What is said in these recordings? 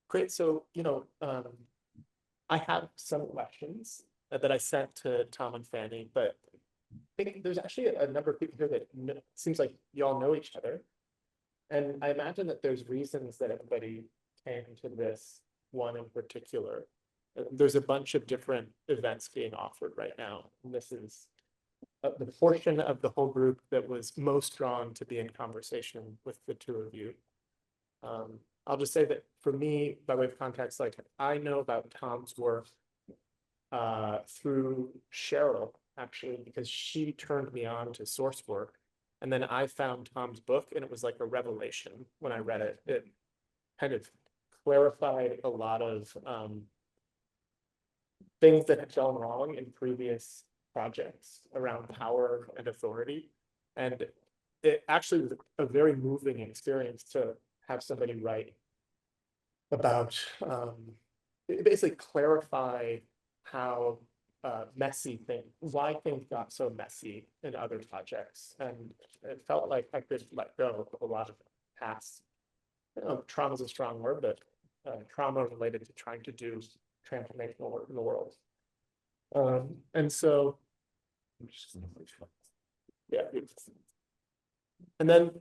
Great. So, I have some questions that I sent to Tom and Fanny, but I think there's actually a number of people here that seems like you all know each other. And I imagine that there's reasons that everybody came to this one in particular. There's a bunch of different events being offered right now. And this is the portion of the whole group that was most drawn to be in conversation with the two of you. I'll just say that for me, by way of context, like I know about Tom's work through Cheryl, actually, because she turned me on to source work. And then I found Tom's book, and it was like a revelation when I read it. It kind of clarified a lot of things that had gone wrong in previous projects around power and authority. And it actually was a very moving experience to have somebody write about basically clarify how messy things, why things got so messy in other projects. And it felt like I could let go of a lot of past, trauma is a strong word, but trauma related to trying to do transformational work in the world. And so, yeah. And then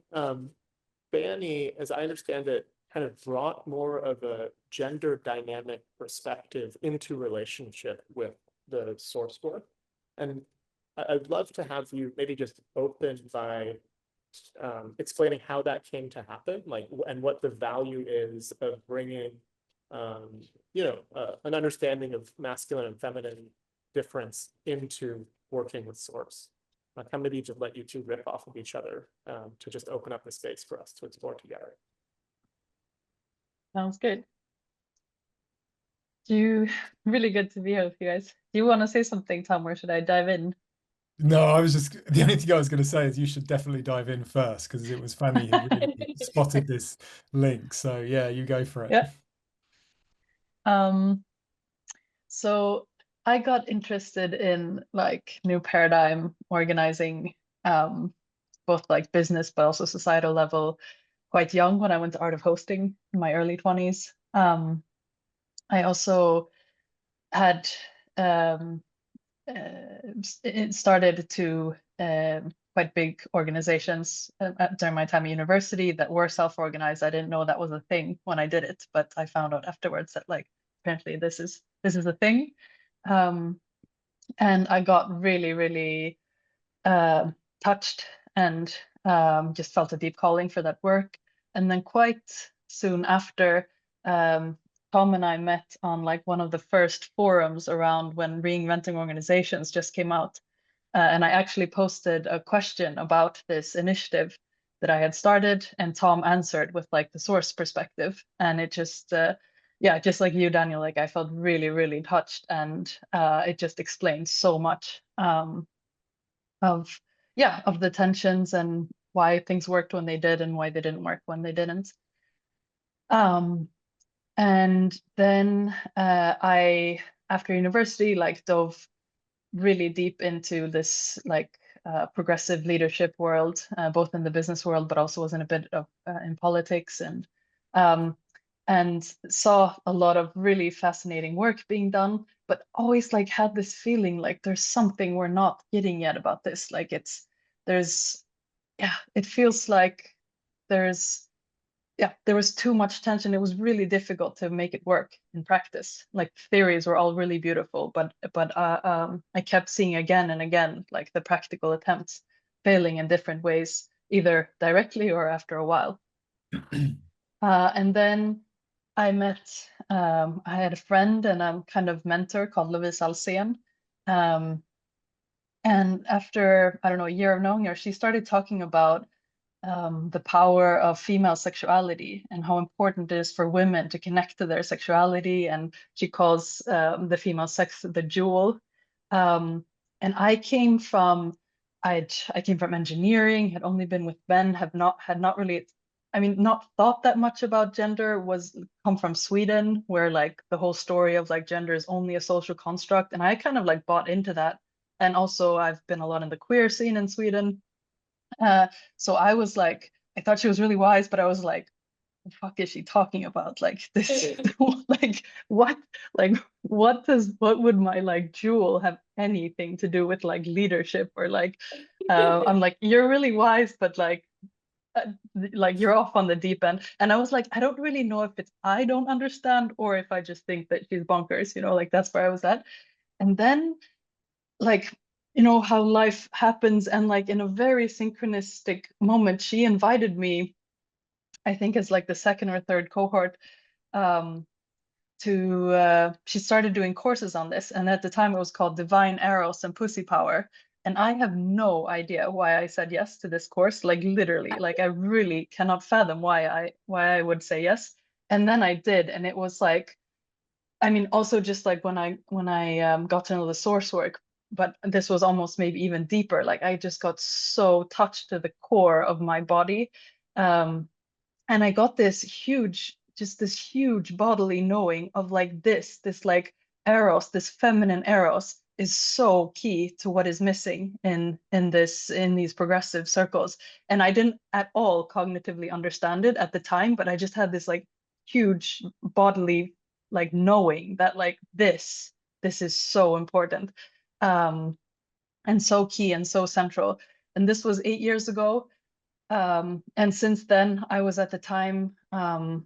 Fanny, as I understand it, kind of brought more of a gender dynamic perspective into relationship with the source work. And I'd love to have you maybe just open by explaining how that came to happen, like, and what the value is of bringing, an understanding of masculine and feminine difference into working with source. I'll come maybe just let you two rip off of each other to just open up the space for us to explore together. Sounds good. Really good to be here with you guys. Do you want to say something, Tom, or should I dive in? No, the only thing I was going to say is you should definitely dive in first, because it was Fanny who really spotted this link. So yeah, you go for it. Yeah. So I got interested in like new paradigm organizing, both like business but also societal level, quite young when I went to Art of Hosting in my early 20s. I also had it started to quite big organizations during my time at university that were self-organized. I didn't know that was a thing when I did it, but I found out afterwards that like apparently this is a thing. And I got really touched and just felt a deep calling for that work. And then quite soon after, Tom and I met on like one of the first forums around when reinventing organizations just came out. And I actually posted a question about this initiative that I had started, and Tom answered with like the source perspective. And it just, yeah, just like you, Daniel, like I felt really touched, and it just explained so much of the tensions and why things worked when they did and why they didn't work when they didn't. And then I, after university, like dove really deep into this like progressive leadership world, both in the business world, but also was in a bit of in politics, and saw a lot of really fascinating work being done, but always like had this feeling like there's something we're not getting yet about this. Like it feels like there was too much tension. It was really difficult to make it work in practice. Like theories were all really beautiful, but I kept seeing again and again like the practical attempts failing in different ways, either directly or after a while. And then I had a friend and a kind of mentor called Louise Alsen. And after, I don't know, a year of knowing her, she started talking about the power of female sexuality and how important it is for women to connect to their sexuality. And she calls the female sex the jewel. And I came from engineering, had only been with Ben, had not really, not thought that much about gender, come from Sweden, where like the whole story of like gender is only a social construct. And I kind of like bought into that. And also I've been a lot in the queer scene in Sweden. So I was like, I thought she was really wise, but I was like, the fuck is she talking about? Like this, what would my like jewel have anything to do with like leadership or like, I'm like, you're really wise, but like you're off on the deep end. And I was like, I don't really know if it's I don't understand or if I just think that she's bonkers, like that's where I was at. And then like, how life happens, and like in a very synchronistic moment, she invited me, I think it's like the second or third cohort, she started doing courses on this. And at the time it was called Divine Eros and Pussy Power. And I have no idea why I said yes to this course, like literally, like I really cannot fathom why I would say yes. And then I did, and it was like, I mean, also just like when I got to know the source work, but this was almost maybe even deeper. Like I just got so touched to the core of my body. And I got this huge bodily knowing of like this like eros, this feminine eros is so key to what is missing in these progressive circles. And I didn't at all cognitively understand it at the time, but I just had this like huge bodily like knowing that like this is so important, and so key and so central. And this was 8 years ago. And since then, I was at the time in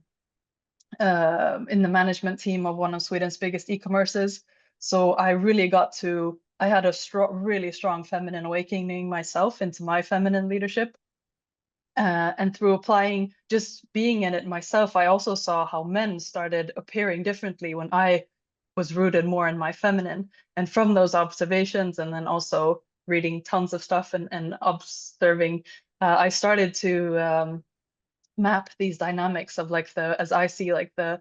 the management team of one of Sweden's biggest e-commerces. So I really I had a really strong feminine awakening myself into my feminine leadership. And through applying, just being in it myself, I also saw how men started appearing differently when I was rooted more in my feminine. And from those observations, and then also reading tons of stuff and observing, I started to map these dynamics of like as I see like the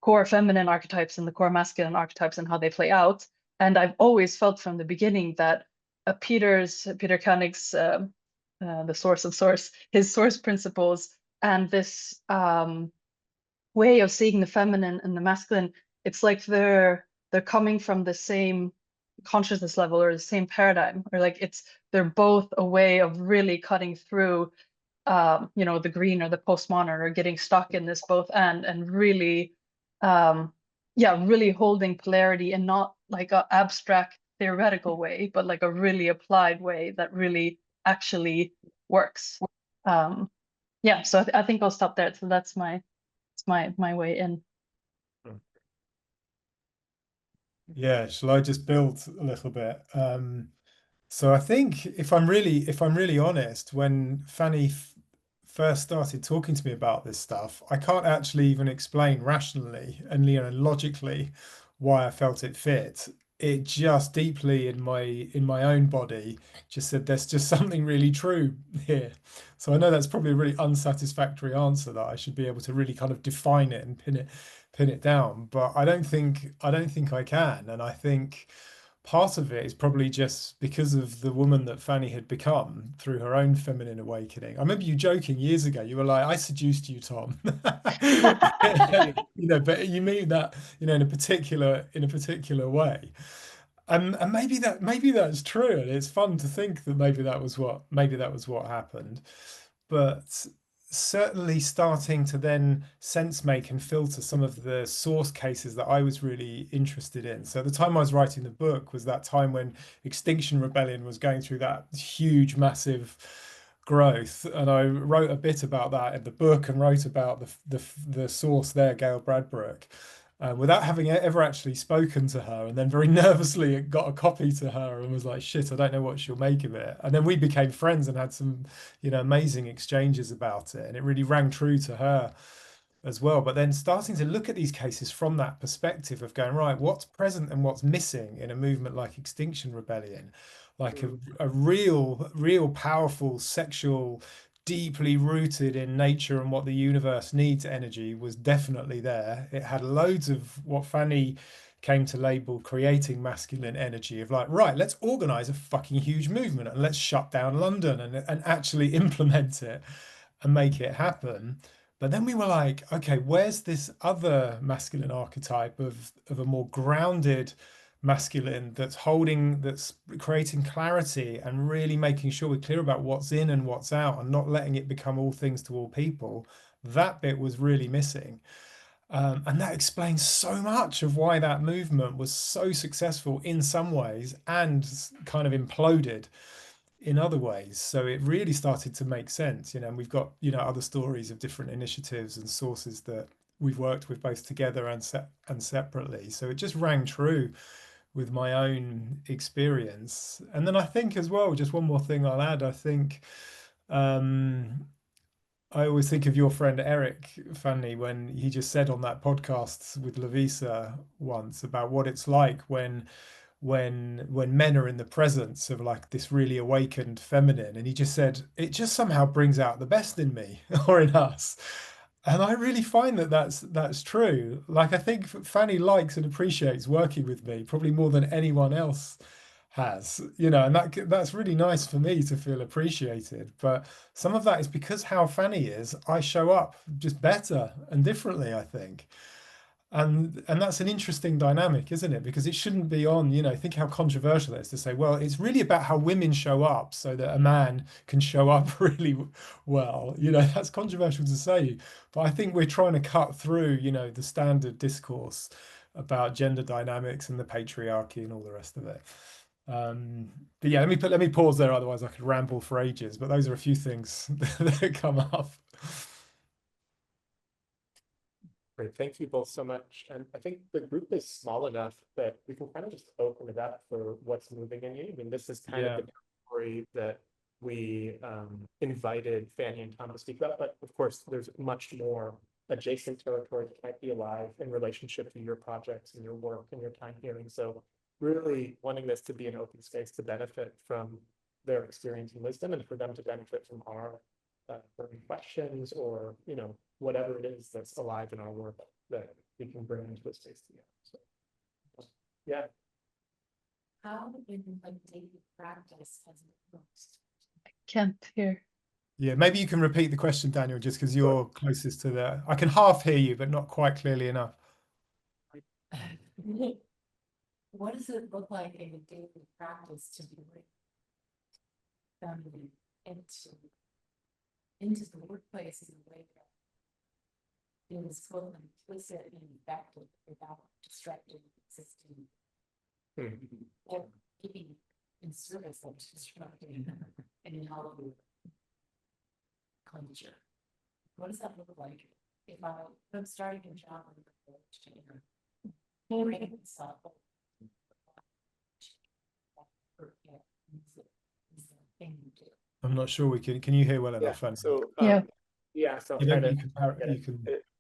core feminine archetypes and the core masculine archetypes and how they play out. And I've always felt from the beginning that Peter Koenig's the source of source, his source principles, and this way of seeing the feminine and the masculine, it's like they're coming from the same consciousness level or the same paradigm, or like they're both a way of really cutting through the green or the postmodern, or getting stuck in this both and really really holding polarity, and not like an abstract theoretical way, but like a really applied way that really actually works. So I think I'll stop there. So that's my way in. Yeah, shall I just build a little bit? So I think if I'm really honest, when Fanny first started talking to me about this stuff, I can't actually even explain rationally and logically why I felt it fit. It just deeply in my own body just said there's just something really true here. So I know that's probably a really unsatisfactory answer, that I should be able to really kind of define it and pin it down, but I don't think I can. And I think part of it is probably just because of the woman that Fanny had become through her own feminine awakening. I remember you joking years ago, you were like, I seduced you, Tom. But you mean that, in a particular way. And maybe that's true. And it's fun to think that maybe that was what happened. But certainly starting to then sense make and filter some of the source cases that I was really interested in. So at the time I was writing the book was that time when Extinction Rebellion was going through that huge, massive growth, and I wrote a bit about that in the book and wrote about the source there, Gail Bradbrook. Without having ever actually spoken to her, and then very nervously got a copy to her and was like, shit, I don't know what she'll make of it. And then we became friends and had some, amazing exchanges about it. And it really rang true to her as well. But then starting to look at these cases from that perspective of going, right, what's present and what's missing in a movement like Extinction Rebellion, like a real powerful sexual, deeply rooted in nature and what the universe needs energy was definitely there. It had loads of what Fanny came to label creating masculine energy, of like, right, let's organize a fucking huge movement and let's shut down London and actually implement it and make it happen. But then we were like, okay, where's this other masculine archetype of a more grounded masculine that's creating clarity and really making sure we're clear about what's in and what's out and not letting it become all things to all people. That bit was really missing. And that explains so much of why that movement was so successful in some ways and kind of imploded in other ways. So it really started to make sense, and we've got, other stories of different initiatives and sources that we've worked with both together and separately. So it just rang true with my own experience. And then I think as well, just one more thing I'll add, I think I always think of your friend Eric, Fanny, when he just said on that podcast with Lavisa once about what it's like when men are in the presence of like this really awakened feminine, and he just said it just somehow brings out the best in me or in us. And I really find that that's true. Like, I think Fanny likes and appreciates working with me probably more than anyone else has, and that's really nice for me to feel appreciated. But some of that is because how Fanny is, I show up just better and differently, I think. And that's an interesting dynamic, isn't it? Because it shouldn't be on, think how controversial it is to say, well, it's really about how women show up so that a man can show up really well. That's controversial to say, but I think we're trying to cut through, the standard discourse about gender dynamics and the patriarchy and all the rest of it. But yeah, let me pause there, otherwise I could ramble for ages, but those are a few things that come up. Great, thank you both so much. And I think the group is small enough that we can kind of just open it up for what's moving in you. I mean, this is kind of the story that we invited Fanny and Tom to speak about, but of course, there's much more adjacent territory that might be alive in relationship to your projects and your work and your time hearing. So really wanting this to be an open space to benefit from their experience and wisdom, and for them to benefit from our questions or whatever it is that's alive in our work that we can bring into a space together. So yeah. How in like daily practice has it worked? I can't hear. Yeah, maybe you can repeat the question, Daniel, just because you're closest to the. I can half hear you, but not quite clearly enough. What does it look like in a daily practice to be feminine into the workplace in a way that is both implicit and effective without disrupting existing or keeping in service of disrupting and healthy culture? What does that look like if I'm starting a job in the I'm not sure we can you hear well enough? Yeah, so so maybe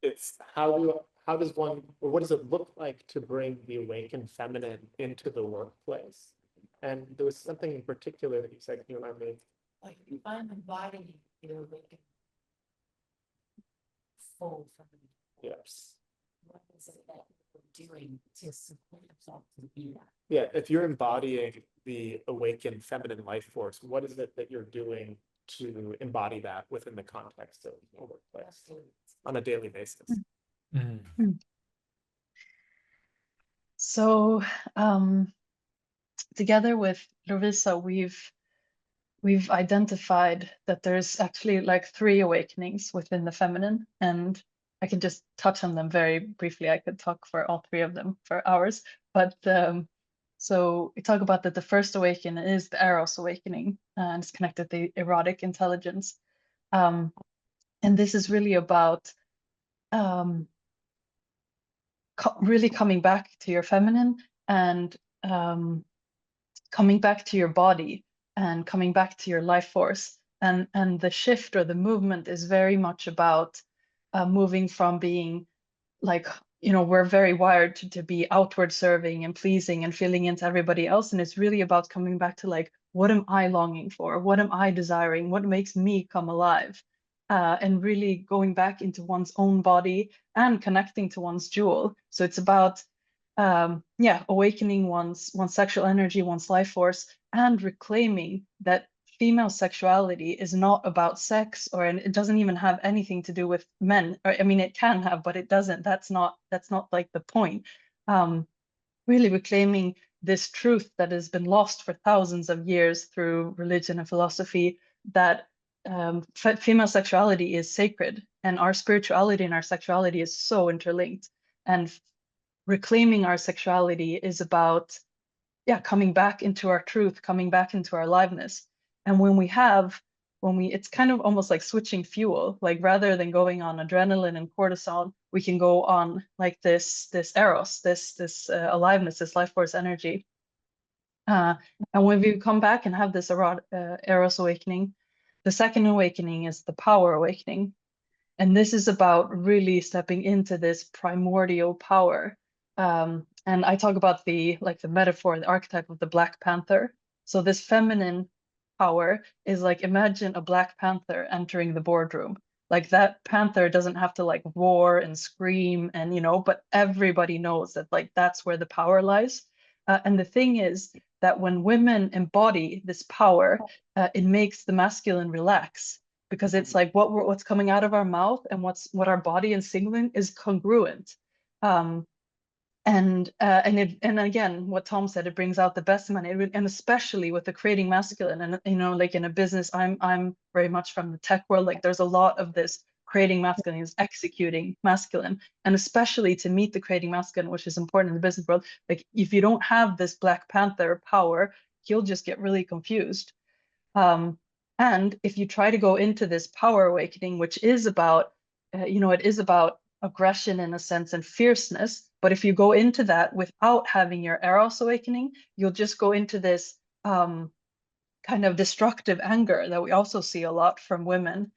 it's how does one, or what does it look like to bring the awakened feminine into the workplace? And there was something in particular that you said, can you remind me? Like if I'm embodying the awakened full feminine, Yes. what is it that we're doing to support yourself to be that? Yeah, if you're embodying the awakened feminine life force, what is it that you're doing to embody that within the context of the workplace on a daily basis? So together with Lovisa, we've identified that there's actually like 3 awakenings within the feminine, and I can just touch on them very briefly. I could talk for all 3 of them for hours, but so we talk about that the first awakening is the eros awakening, and it's connected to the erotic intelligence. And this is really about really coming back to your feminine and coming back to your body and coming back to your life force. And the shift or the movement is very much about moving from being like, we're very wired to be outward serving and pleasing and feeling into everybody else. And it's really about coming back to like, what am I longing for? What am I desiring? What makes me come alive? And really going back into one's own body and connecting to one's jewel. So it's about awakening one's sexual energy, one's life force, and reclaiming that female sexuality is not about sex, or it doesn't even have anything to do with men. Or, I mean, it can have, but it doesn't. That's not like the point. Really reclaiming this truth that has been lost for thousands of years through religion and philosophy, that female sexuality is sacred, and our spirituality and our sexuality is so interlinked. And reclaiming our sexuality is about, yeah, coming back into our truth, coming back into our aliveness. And it's kind of almost like switching fuel. Like rather than going on adrenaline and cortisol, we can go on like this eros, this aliveness, this life force energy. And when we come back and have this eros awakening, the second awakening is the power awakening. And this is about really stepping into this primordial power. And I talk about the metaphor, the archetype of the Black Panther. So this feminine power is like, imagine a Black Panther entering the boardroom. Like that panther doesn't have to like roar and scream and, but everybody knows that like that's where the power lies. And the thing is that when women embody this power, it makes the masculine relax, because it's like what's coming out of our mouth and what our body is signaling is congruent. And again, what Tom said, it brings out the best in men, and especially with the creating masculine. And like in a business, I'm very much from the tech world. Like there's a lot of this creating masculine is executing masculine, and especially to meet the creating masculine, which is important in the business world. Like if you don't have this Black Panther power, you'll just get really confused. And if you try to go into this power awakening, which is about, it is about aggression in a sense and fierceness, but if you go into that without having your eros awakening, you'll just go into this kind of destructive anger that we also see a lot from women.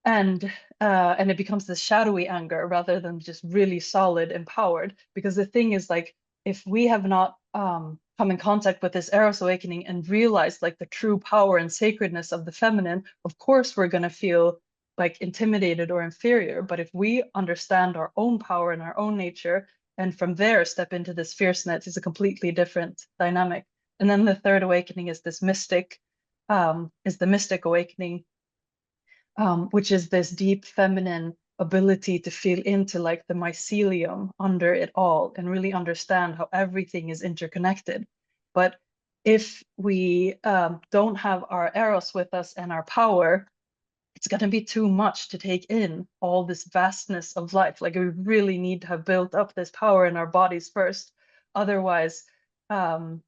And it becomes this shadowy anger rather than just really solid, empowered. Because the thing is, like, if we have not come in contact with this eros awakening and realized like the true power and sacredness of the feminine, of course we're going to feel like intimidated or inferior. But if we understand our own power and our own nature, and from there step into this fierceness, it's a completely different dynamic. And then the third awakening is this mystic, is the mystic awakening, which is this deep feminine ability to feel into like the mycelium under it all and really understand how everything is interconnected. But if we don't have our eros with us and our power, it's going to be too much to take in all this vastness of life. Like we really need to have built up this power in our bodies first. Otherwise, we're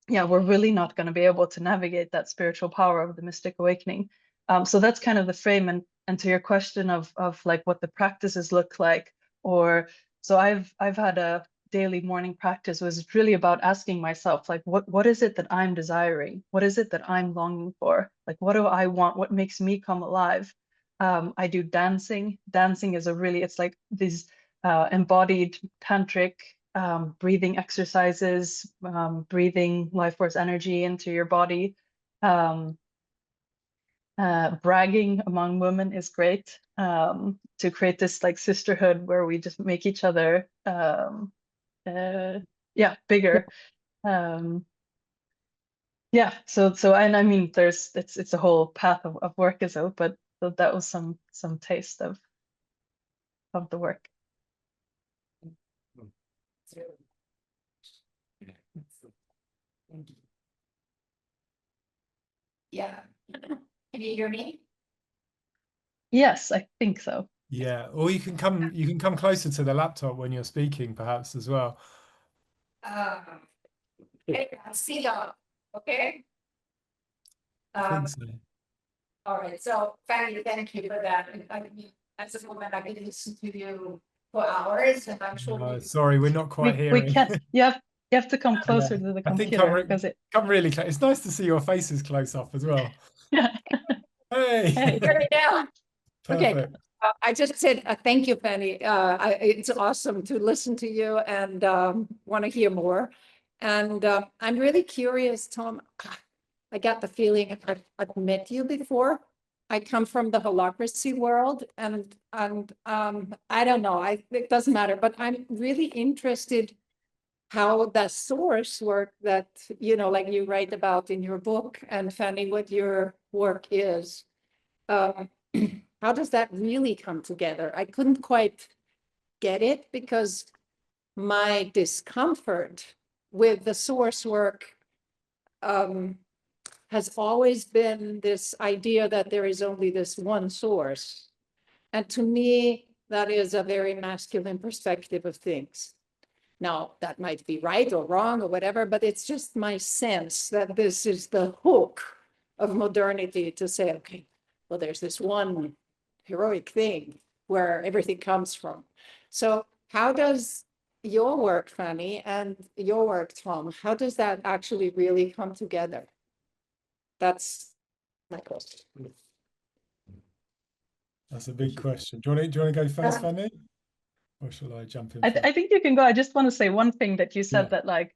really not going to be able to navigate that spiritual power of the mystic awakening. So that's kind of the frame. And to your question of like what the practices look like, so I've had a daily morning practice was really about asking myself, like, what is it that I'm desiring? What is it that I'm longing for? Like, what do I want? What makes me come alive? I do dancing. Dancing is it's like these embodied tantric breathing exercises, breathing life force energy into your body. Bragging among women is great, to create this like sisterhood where we just make each other bigger. And I mean it's a whole path of work as well, but so that was some taste of the work. Yeah. Can you hear me? Yes, I think so. Yeah, or you can come closer to the laptop when you're speaking, perhaps as well. See you. Okay. I think so. All right. So, Fanny, thank you for that. At this moment, I can listen to you for hours, and I'm sure. Sorry, we're not quite we hearing. can't. You have to come closer to the computer because it. Come really close. It's nice to see your faces close up as well. Yeah. Hey. Here we go. Perfect. Okay. I just said thank you, Fanny. It's awesome to listen to you and want to hear more. And I'm really curious, Tom. I got the feeling I've met you before. I come from the holacracy world, and I don't know. It doesn't matter, but I'm really interested how the source work that like you write about in your book, and Fanny, what your work is. How does that really come together? I couldn't quite get it because my discomfort with the source work has always been this idea that there is only this one source. And to me, that is a very masculine perspective of things. Now, that might be right or wrong or whatever, but it's just my sense that this is the hook of modernity to say, okay, well, there's this one heroic thing where everything comes from. So how does your work, Fanny, and your work, Tom, how does that actually really come together? That's my question. That's a big question. Do you want to go first, Fanny? Or shall I jump in? I think you can go. I just want to say one thing that you said, Yeah. that like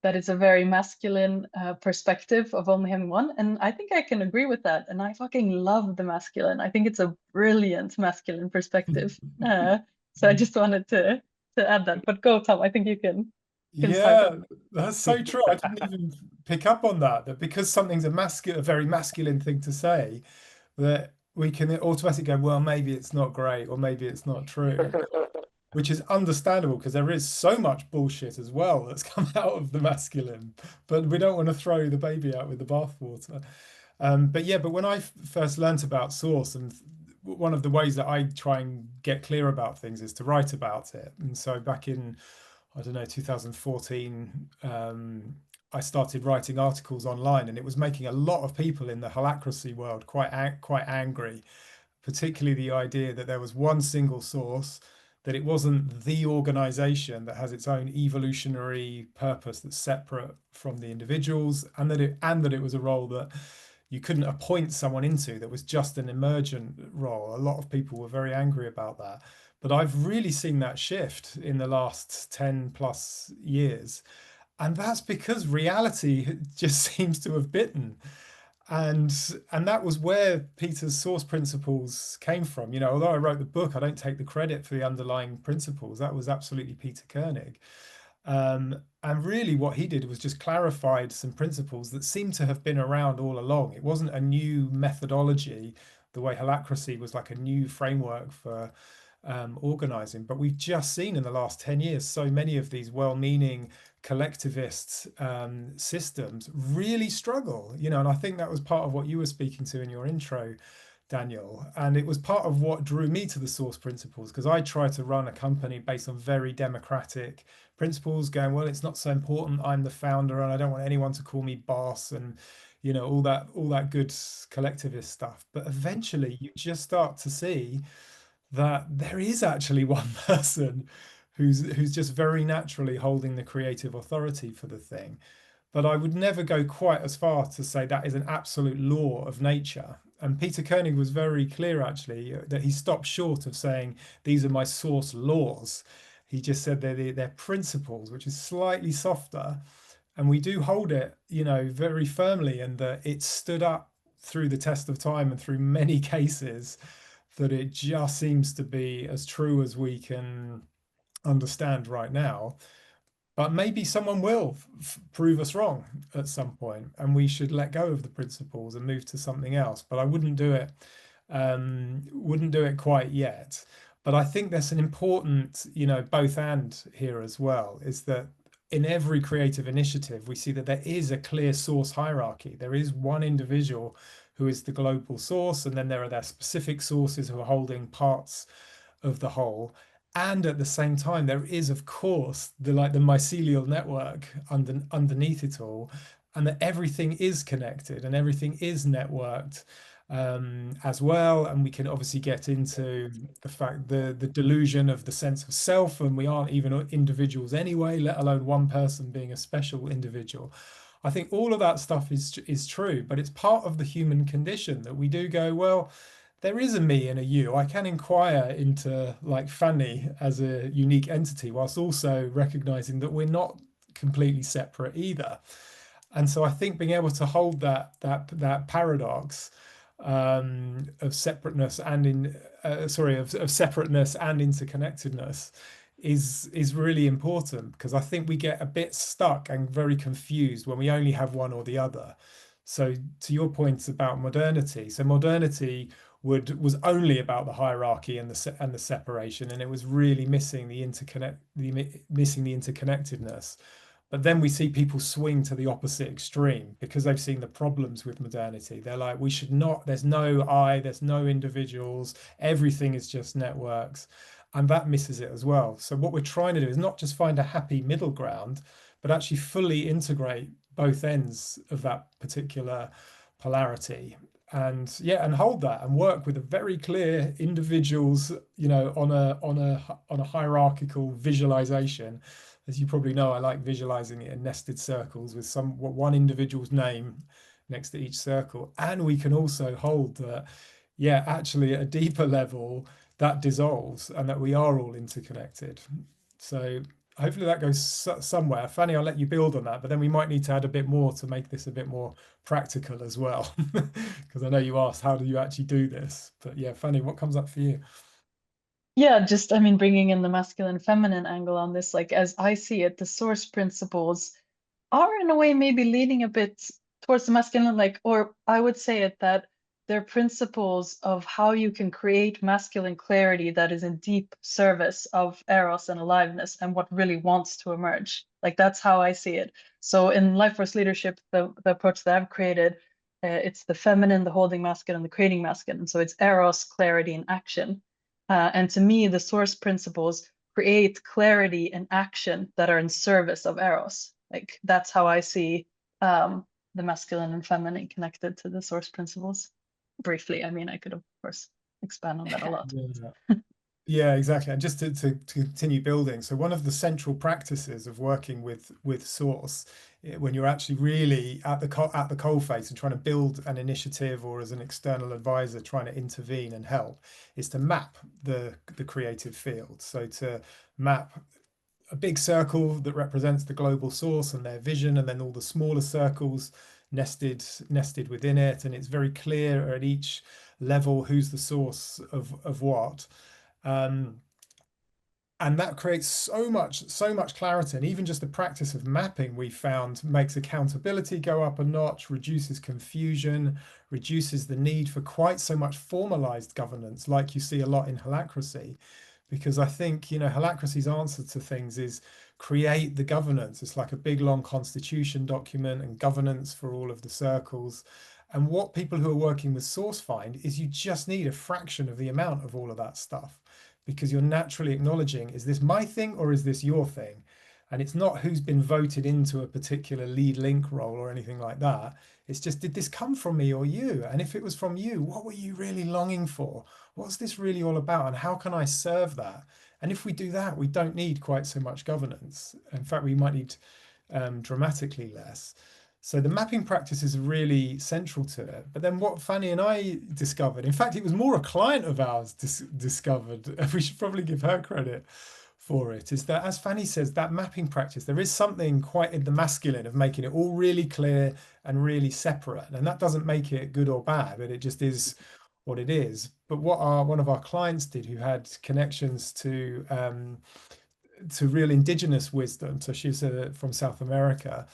that it's a very masculine perspective of only having one, and I think I can agree with that. And I fucking love the masculine. I think it's a brilliant masculine perspective. So I just wanted to add that. But go, Tom. I think you can. Yeah, that's so true. I didn't even pick up on that because something's a very masculine thing to say, that we can automatically go, well, maybe it's not great, or maybe it's not true, which is understandable because there is so much bullshit as well that's come out of the masculine, but we don't want to throw the baby out with the bathwater. But when I first learnt about Source, and one of the ways that I try and get clear about things is to write about it. And so back in, I don't know, 2014, I started writing articles online, and it was making a lot of people in the holacracy world quite angry, particularly the idea that there was one single source, that it wasn't the organization that has its own evolutionary purpose that's separate from the individuals, and that it was a role that you couldn't appoint someone into, that was just an emergent role. A lot of people were very angry about that. But I've really seen that shift in the last 10 plus years. And that's because reality just seems to have bitten. And that was where Peter's source principles came from. You know, although I wrote the book, I don't take the credit for the underlying principles. That was absolutely Peter Koenig. And really what he did was just clarified some principles that seemed to have been around all along. It wasn't a new methodology, the way holacracy was like a new framework for organizing. But we've just seen in the last 10 years so many of these well-meaning collectivist systems really struggle, you know, and I think that was part of what you were speaking to in your intro, Daniel. And it was part of what drew me to the source principles, because I try to run a company based on very democratic principles, going, well, it's not so important, I'm the founder and I don't want anyone to call me boss, and you know, all that good collectivist stuff. But eventually you just start to see that there is actually one person who's just very naturally holding the creative authority for the thing. But I would never go quite as far to say that is an absolute law of nature. And Peter Koenig was very clear, actually, that he stopped short of saying, these are my source laws. He just said they're principles, which is slightly softer. And we do hold it, you know, very firmly, and that it stood up through the test of time and through many cases, that it just seems to be as true as we can understand right now. But maybe someone will prove us wrong at some point, and we should let go of the principles and move to something else. But I wouldn't do it quite yet. But I think there's an important, you know, both and here as well, is that in every creative initiative, we see that there is a clear source hierarchy. There is one individual who is the global source, and then there are their specific sources who are holding parts of the whole. And at the same time, there is, of course, the mycelial network underneath it all, and that everything is connected and everything is networked as well. And we can obviously get into the fact, the delusion of the sense of self, and we aren't even individuals anyway, let alone one person being a special individual. I think all of that stuff is true, but it's part of the human condition that we do go, well, there is a me and a you. I can inquire into like Fanny as a unique entity, whilst also recognizing that we're not completely separate either. And so I think being able to hold that paradox of separateness and of separateness and interconnectedness is really important, because I think we get a bit stuck and very confused when we only have one or the other. So to your points about modernity, so modernity was only about the hierarchy and the separation, and it was really missing the interconnectedness. But then we see people swing to the opposite extreme because they've seen the problems with modernity. They're like, we should not, there's no I, there's no individuals, everything is just networks. And that misses it as well. So what we're trying to do is not just find a happy middle ground, but actually fully integrate both ends of that particular polarity. And yeah, and hold that and work with a very clear individuals, on a hierarchical visualization. As you probably know, I like visualizing it in nested circles with one individual's name next to each circle. And we can also hold that, yeah, actually at a deeper level, that dissolves and that we are all interconnected. So hopefully that goes somewhere. Fanny, I'll let you build on that, but then we might need to add a bit more to make this a bit more practical as well. Because I know you asked, how do you actually do this? But yeah, Fanny, what comes up for you? Yeah, just, I mean, bringing in the masculine feminine angle on this, like as I see it, the source principles are in a way maybe leaning a bit towards the masculine, like, or I would say it that they're principles of how you can create masculine clarity that is in deep service of eros and aliveness and what really wants to emerge. Like that's how I see it. So in life force leadership, the approach that I've created, it's the feminine, the holding masculine, the creating masculine. So it's eros, clarity, and action. And to me, the source principles create clarity and action that are in service of eros. Like that's how I see the masculine and feminine connected to the source principles. Briefly, I mean, I could of course expand on that a lot. Yeah, exactly. And just to continue building, so one of the central practices of working with source, when you're actually really at the coalface and trying to build an initiative, or as an external advisor trying to intervene and help, is to map the creative field. So to map a big circle that represents the global source and their vision, and then all the smaller circles nested within it, and it's very clear at each level who's the source of what. And that creates so much clarity. And even just the practice of mapping, we found, makes accountability go up a notch, reduces confusion, reduces the need for quite so much formalized governance like you see a lot in holacracy. Because I think, holacracy's answer to things is create the governance. It's like a big long constitution document and governance for all of the circles. And what people who are working with source find is you just need a fraction of the amount of all of that stuff, because you're naturally acknowledging, is this my thing or is this your thing? And it's not who's been voted into a particular lead link role or anything like that. It's just, did this come from me or you? And if it was from you, what were you really longing for? What's this really all about? And how can I serve that? And if we do that, we don't need quite so much governance. In fact, we might need dramatically less. So the mapping practice is really central to it. But then what Fanny and I discovered, in fact, it was more a client of ours discovered, we should probably give her credit for it, is that, as Fanny says, that mapping practice, there is something quite in the masculine of making it all really clear and really separate. And that doesn't make it good or bad, but it just is what it is. But what one of our clients did, who had connections to real indigenous wisdom, so she's from South America,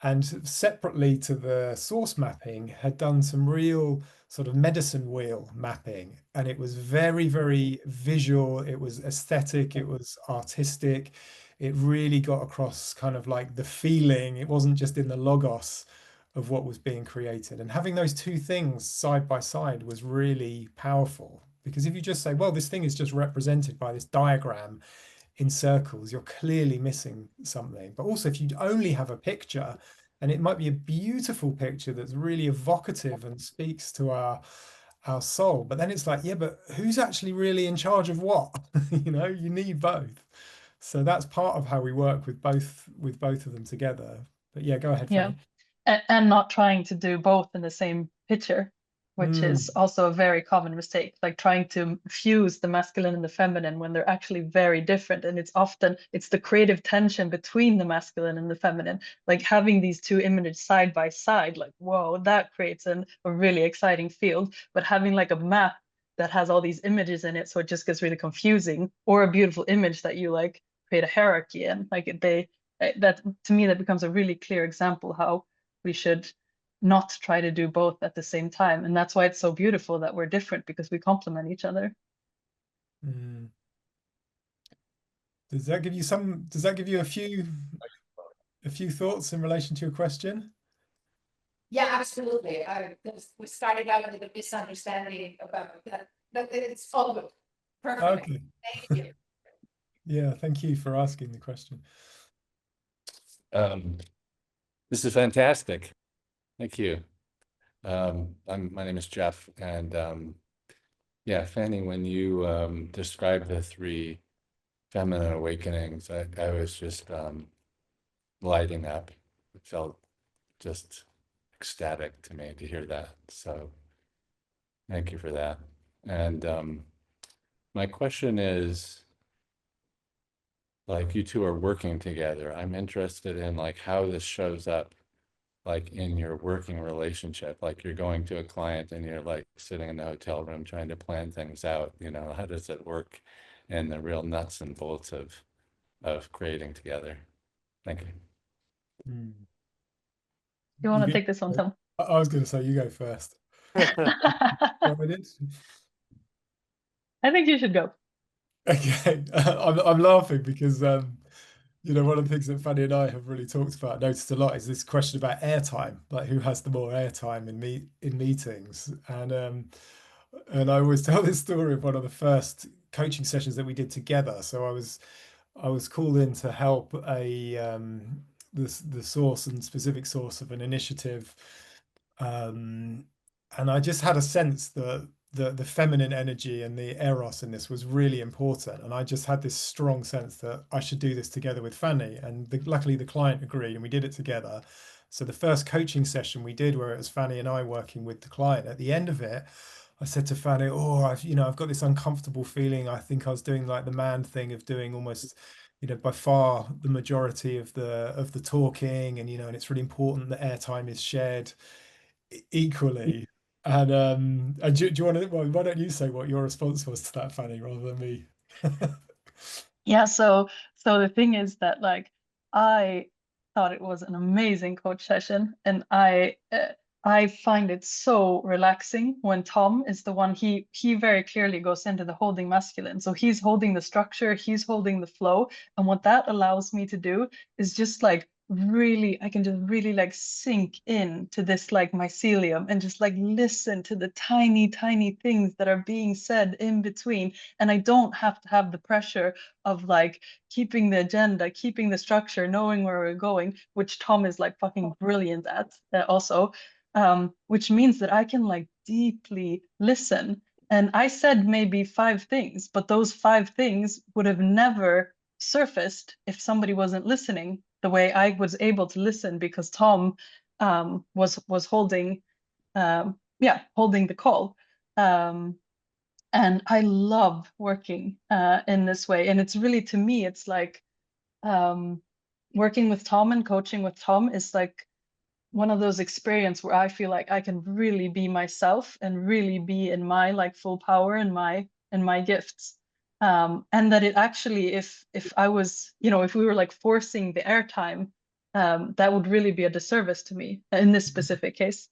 and separately to the source mapping, had done some real sort of medicine wheel mapping. And it was very, very visual. It was aesthetic. It was artistic. It really got across kind of like the feeling. It wasn't just in the logos of what was being created. And having those two things side by side was really powerful. Because if you just say, well, this thing is just represented by this diagram in circles, you're clearly missing something. But also, if you only have a picture, and it might be a beautiful picture that's really evocative and speaks to our soul, but then it's like, yeah, but who's actually really in charge of what? You need both. So that's part of how we work with both of them together. But yeah, go ahead, Fanny. And not trying to do both in the same picture, which is also a very common mistake, like trying to fuse the masculine and the feminine when they're actually very different. And it's the creative tension between the masculine and the feminine, like having these two images side by side, like, whoa, that creates a really exciting field. But having like a map that has all these images in it, so it just gets really confusing, or a beautiful image that you like create a hierarchy in, like that, to me, that becomes a really clear example how we should not try to do both at the same time. And that's why it's so beautiful that we're different, because we complement each other. Does that give you a few? a few thoughts in relation to your question? Yeah, absolutely. We started out with a misunderstanding about that, but it's all good. Perfect. Okay. Thank you. Yeah, thank you for asking the question. This is fantastic. Thank you. My name is Jeff, and yeah, Fanny, when you described the 3 feminine awakenings, I was just lighting up. It felt just ecstatic to me to hear that. So thank you for that. And my question is, like, you two are working together. I'm interested in like how this shows up like in your working relationship. Like you're going to a client and you're like sitting in the hotel room trying to plan things out, you know, how does it work in the real nuts and bolts of creating together? Thank you. Hmm. You want to go- take this one, Tom? I was going to say you go first. I What it is? think you should go. Okay, I'm laughing because you know, one of the things that Fanny and I have really talked about, noticed a lot, is this question about airtime, like who has the more airtime in meetings, and I always tell this story of one of the first coaching sessions that we did together. So I was called in to help the source and specific source of an initiative, um, and I just had a sense that the feminine energy and the eros in this was really important, and I just had this strong sense that I should do this together with Fanny, and luckily the client agreed, and we did it together. So the first coaching session we did, where it was Fanny and I working with the client, at the end of it, I said to Fanny, "Oh, I've got this uncomfortable feeling. I think I was doing like the man thing of doing almost, by far the majority of the talking, and it's really important that airtime is shared equally." And do you want to? Well, why don't you say what your response was to that, Fanny, rather than me? Yeah, so the thing is that like I thought it was an amazing coach session, and I find it so relaxing when Tom is the one. He very clearly goes into the holding masculine, so he's holding the structure, he's holding the flow, and what that allows me to do is just like really, I can just really like sink in to this like mycelium and just like listen to the tiny things that are being said in between, and I don't have to have the pressure of like keeping the agenda, keeping the structure, knowing where we're going, which Tom is like fucking brilliant at also, which means that I can like deeply listen. And I said maybe 5 things, but those 5 things would have never surfaced if somebody wasn't listening the way I was able to listen, because Tom was holding holding the call. And I love working in this way. And it's really, to me, it's like working with Tom and coaching with Tom is like one of those experiences where I feel like I can really be myself and really be in my like full power and my gifts. And that it actually, if I was, if we were like forcing the airtime, that would really be a disservice to me in this specific case.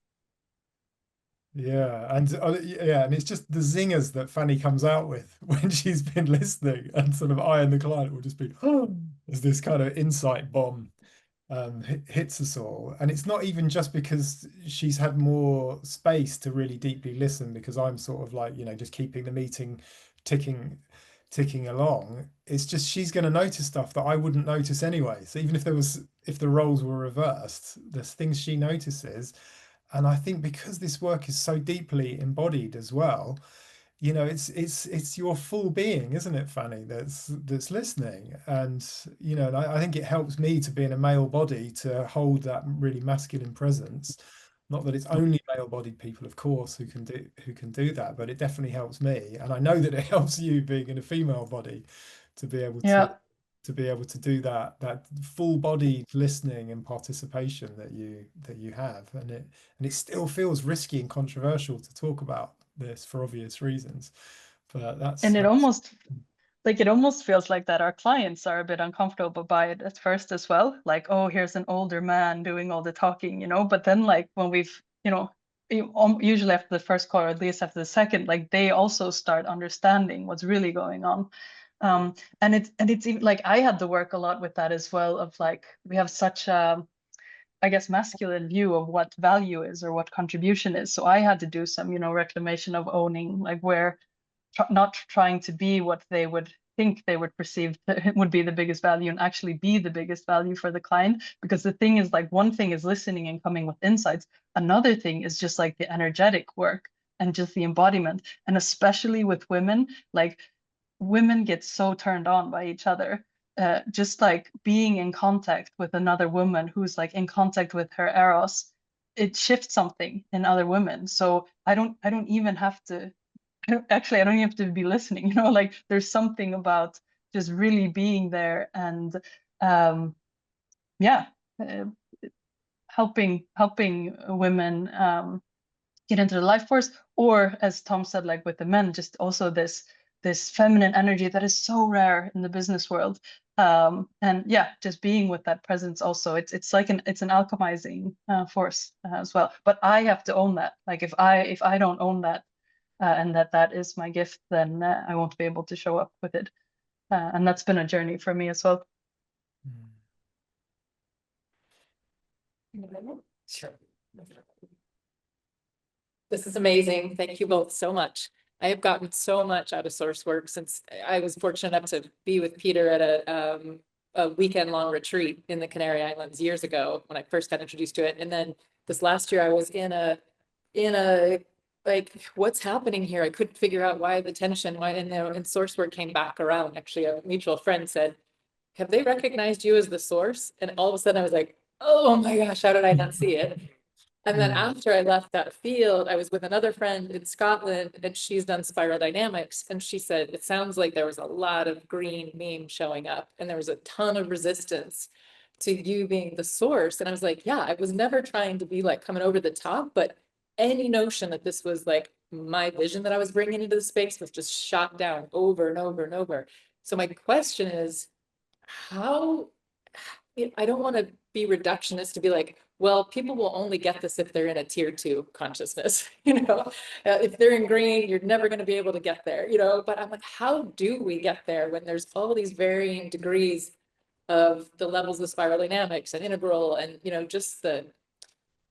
Yeah, and it's just the zingers that Fanny comes out with when she's been listening, and sort of I and the client will just be, oh, as this kind of insight bomb hits us all. And it's not even just because she's had more space to really deeply listen, because I'm sort of like, just keeping the meeting ticking along. It's just she's going to notice stuff that I wouldn't notice anyway. So even if the roles were reversed, there's things she notices. And I think because this work is so deeply embodied as well, it's your full being, isn't it, Fanny, that's listening. And and I think it helps me to be in a male body to hold that really masculine presence. Not that it's only male-bodied people, of course, who can do that, but it definitely helps me. And I know that it helps you being in a female body to be able Yeah. to do that full-bodied listening and participation that you have. And it still feels risky and controversial to talk about this for obvious reasons, but And it almost feels like that our clients are a bit uncomfortable by it at first as well. Like, oh, here's an older man doing all the talking, but then like when we've, usually after the first call, or at least after the second, like they also start understanding what's really going on. And it's even like I had to work a lot with that as well, of like we have such a, I guess, masculine view of what value is or what contribution is. So I had to do some, reclamation of owning, like where not trying to be what they would think they would perceive would be the biggest value, and actually be the biggest value for the client. Because the thing is, like, one thing is listening and coming with insights. Another thing is just like the energetic work and just the embodiment. And especially with women, like women get so turned on by each other. Just like being in contact with another woman who's like in contact with her eros, it shifts something in other women. So I don't even have to, actually, I don't even have to be listening, like there's something about just really being there and yeah, helping women get into the life force, or as Tom said, like with the men, just also this feminine energy that is so rare in the business world. And yeah, just being with that presence also, it's like it's an alchemizing force as well. But I have to own that. Like if I don't own that, and that is my gift, then I won't be able to show up with it. And that's been a journey for me as well. Sure. This is amazing. Thank you both so much. I have gotten so much out of source work since I was fortunate enough to be with Peter at a weekend-long retreat in the Canary Islands years ago when I first got introduced to it. And then this last year I was in a like, what's happening here? I couldn't figure out why the tension, and source work came back around. Actually, a mutual friend said, have they recognized you as the source? And all of a sudden I was like, oh my gosh, how did I not see it? And then after I left that field, I was with another friend in Scotland, and she's done spiral dynamics. And she said, it sounds like there was a lot of green meme showing up, and there was a ton of resistance to you being the source. And I was like, yeah, I was never trying to be like coming over the top, but any notion that this was like my vision that I was bringing into the space was just shot down over and over and over. So my question is, how, I don't want to be reductionist to be like, well, people will only get this if they're in a tier 2 consciousness, if they're in green, you're never going to be able to get there, but I'm like, how do we get there when there's all these varying degrees of the levels of spiral dynamics and integral and, just the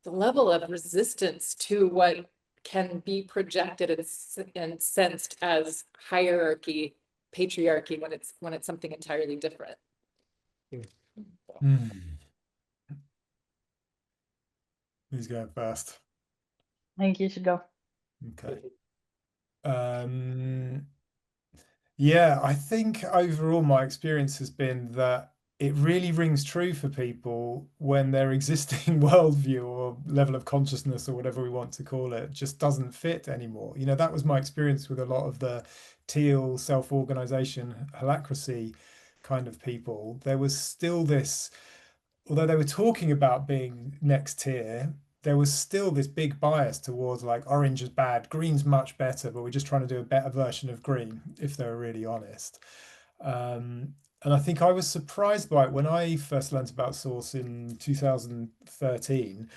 level of resistance to what can be projected and sensed as hierarchy, patriarchy, when it's something entirely different. Who's going first? I think you should go. Okay. Yeah, I think overall my experience has been that it really rings true for people when their existing worldview or level of consciousness or whatever we want to call it just doesn't fit anymore. That was my experience with a lot of the teal self-organization holacracy kind of people. There was still this, although they were talking about being next tier, there was still this big bias towards like orange is bad, green's much better, but we're just trying to do a better version of green, if they're really honest. And I think I was surprised by it when I first learned about Source in 2013.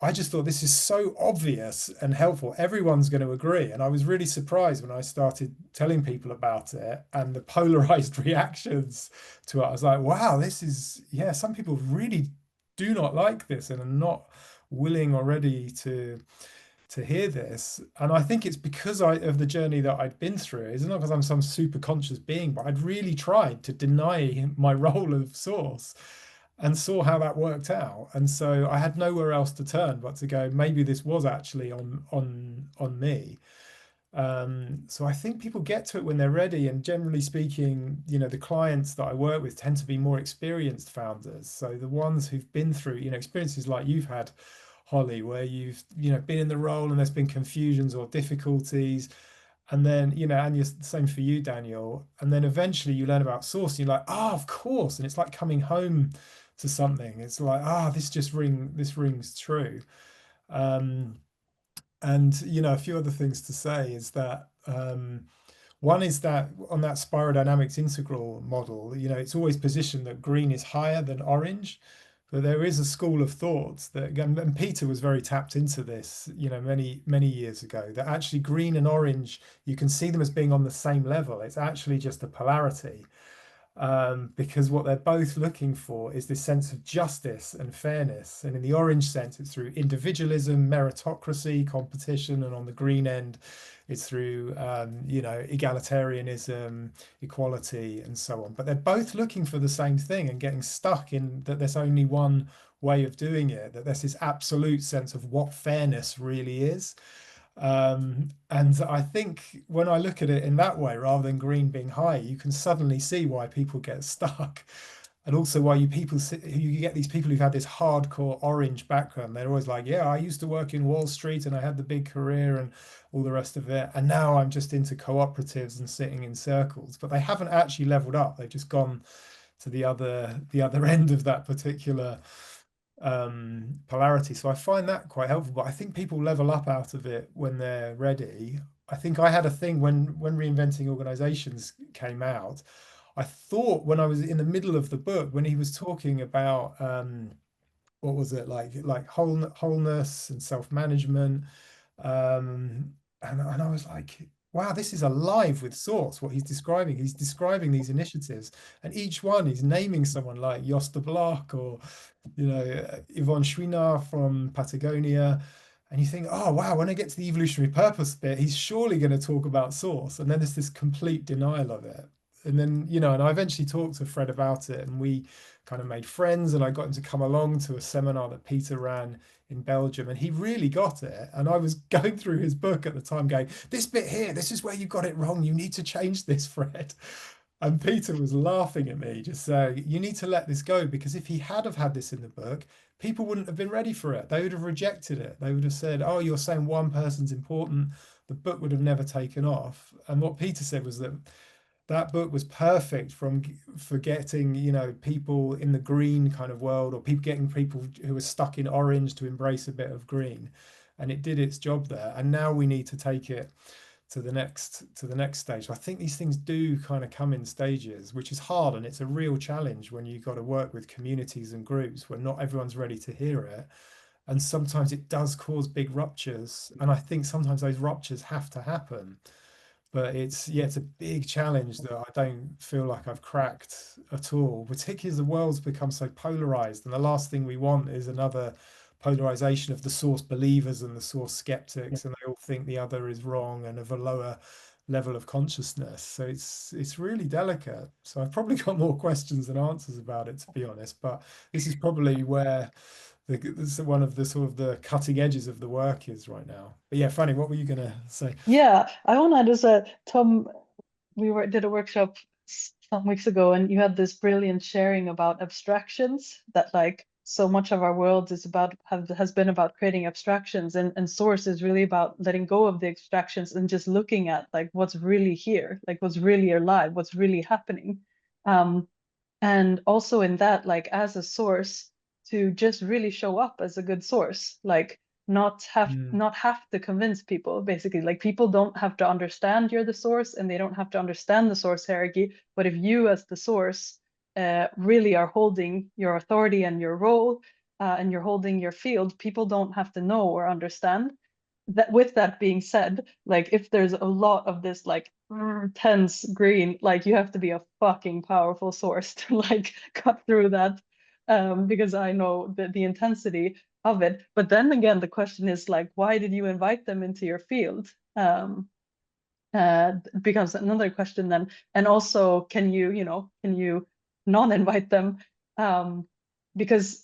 I just thought this is so obvious and helpful. Everyone's going to agree. And I was really surprised when I started telling people about it and the polarized reactions to it. I was like, wow, this is, yeah, some people really do not like this and are not willing or ready to hear this. And I think it's because of the journey that I'd been through. It's not because I'm some super conscious being, but I'd really tried to deny my role of Source and saw how that worked out. And so I had nowhere else to turn but to go, maybe this was actually on me. So I think people get to it when they're ready. And generally speaking, the clients that I work with tend to be more experienced founders. So the ones who've been through, experiences like you've had, Holly, where you've, been in the role and there's been confusions or difficulties. And then, and the same for you, Daniel. And then eventually you learn about Source and you're like, of course. And it's like coming home to something. It's like, this rings true. And, a few other things to say is that, one is that on that spiral dynamics integral model, it's always positioned that green is higher than orange. But there is a school of thought that, and Peter was very tapped into this, many years ago, that actually green and orange, you can see them as being on the same level. It's actually just a polarity. Because what they're both looking for is this sense of justice and fairness. And in the orange sense, it's through individualism, meritocracy, competition, and on the green end, it's through egalitarianism, equality, and so on. But they're both looking for the same thing and getting stuck in that there's only one way of doing it, that there's this absolute sense of what fairness really is. And I think when I look at it in that way, rather than green being high, you can suddenly see why people get stuck. And also why you get these people who've had this hardcore orange background. They're always like, yeah, I used to work in Wall Street and I had the big career and all the rest of it. And now I'm just into cooperatives and sitting in circles. But they haven't actually leveled up. They've just gone to the other end of that particular polarity. So I find that quite helpful, but I think people level up out of it when they're ready. I think I had a thing when Reinventing Organizations came out. I thought when I was in the middle of the book, when he was talking about what was it, like wholeness and self-management, and I was like, wow, this is alive with Source, what he's describing. He's describing these initiatives, and each one he's naming someone like Jos de Blok or Yvonne Chouinard from Patagonia. And you think, oh wow, when I get to the evolutionary purpose bit, he's surely going to talk about Source. And then there's this complete denial of it. And then, and I eventually talked to Fred about it, and we kind of made friends, and I got him to come along to a seminar that Peter ran in Belgium, and he really got it. And I was going through his book at the time going, this bit here, this is where you got it wrong. You need to change this, Fred. And Peter was laughing at me, just saying, you need to let this go, because if he had have had this in the book, people wouldn't have been ready for it. They would have rejected it. They would have said, oh, you're saying one person's important. The book would have never taken off. And what Peter said was that book was perfect for getting, people in the green kind of world, or getting people who were stuck in orange to embrace a bit of green. And it did its job there. And now we need to take it to the next stage. I think these things do kind of come in stages, which is hard, and it's a real challenge when you've got to work with communities and groups where not everyone's ready to hear it. And sometimes it does cause big ruptures, and I think sometimes those ruptures have to happen. But it's a big challenge that I don't feel like I've cracked at all, particularly as the world's become so polarized. And the last thing we want is another polarization of the Source believers and the Source skeptics, and they all think the other is wrong and of a lower level of consciousness. So it's really delicate. So I've probably got more questions than answers about it, to be honest. But this is probably where this is one of the sort of the cutting edges of the work is right now. But yeah, Fanny, what were you gonna say? Yeah, I want to just Tom, did a workshop some weeks ago, and you had this brilliant sharing about abstractions, that like so much of our world is has been about creating abstractions, and Source is really about letting go of the abstractions and just looking at like what's really here, like what's really alive, what's really happening. And also in that, like as a source, to just really show up as a good source, like not have to convince people, basically. Like people don't have to understand you're the source, and they don't have to understand the source hierarchy. But if you as the source really are holding your authority and your role, and you're holding your field, people don't have to know or understand. That, with that being said, like if there's a lot of this like tense green, like you have to be a fucking powerful source to like cut through that, because I know the intensity of it. But then again, the question is like, why did you invite them into your field? Becomes another question then. And also, can you non-invite them? Because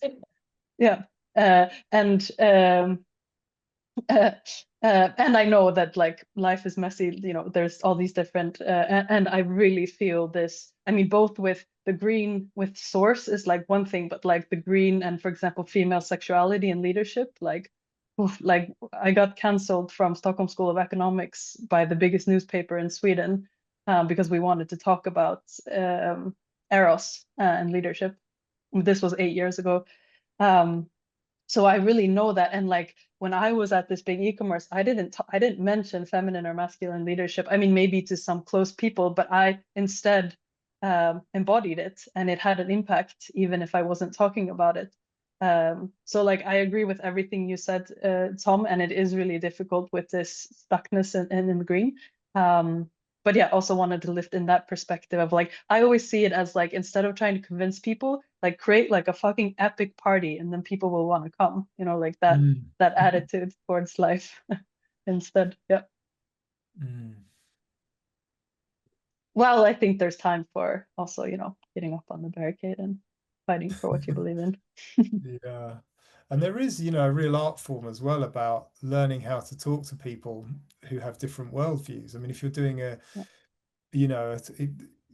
and I know that like life is messy, there's all these different, and I really feel this. I mean, both with the green with Source is like one thing, but like the green and, for example, female sexuality and leadership, like I got cancelled from Stockholm School of Economics by the biggest newspaper in Sweden, because we wanted to talk about eros and leadership. This was 8 years ago. So I really know that. And like when I was at this big e-commerce, I didn't mention feminine or masculine leadership. I mean, maybe to some close people, but I instead embodied it, and it had an impact even if I wasn't talking about it. So like I agree with everything you said, Tom, and it is really difficult with this stuckness in the green. But yeah, also wanted to lift in that perspective of like, I always see it as like, instead of trying to convince people, like create like a fucking epic party and then people will want to come, you know, like that, Mm. that attitude towards life instead. Yeah. Mm. Well, I think there's time for also, you know, getting up on the barricade and fighting for what you believe in. Yeah. And there is, you know, a real art form as well about learning how to talk to people who have different worldviews. I mean, if you're doing a, Yeah. you know,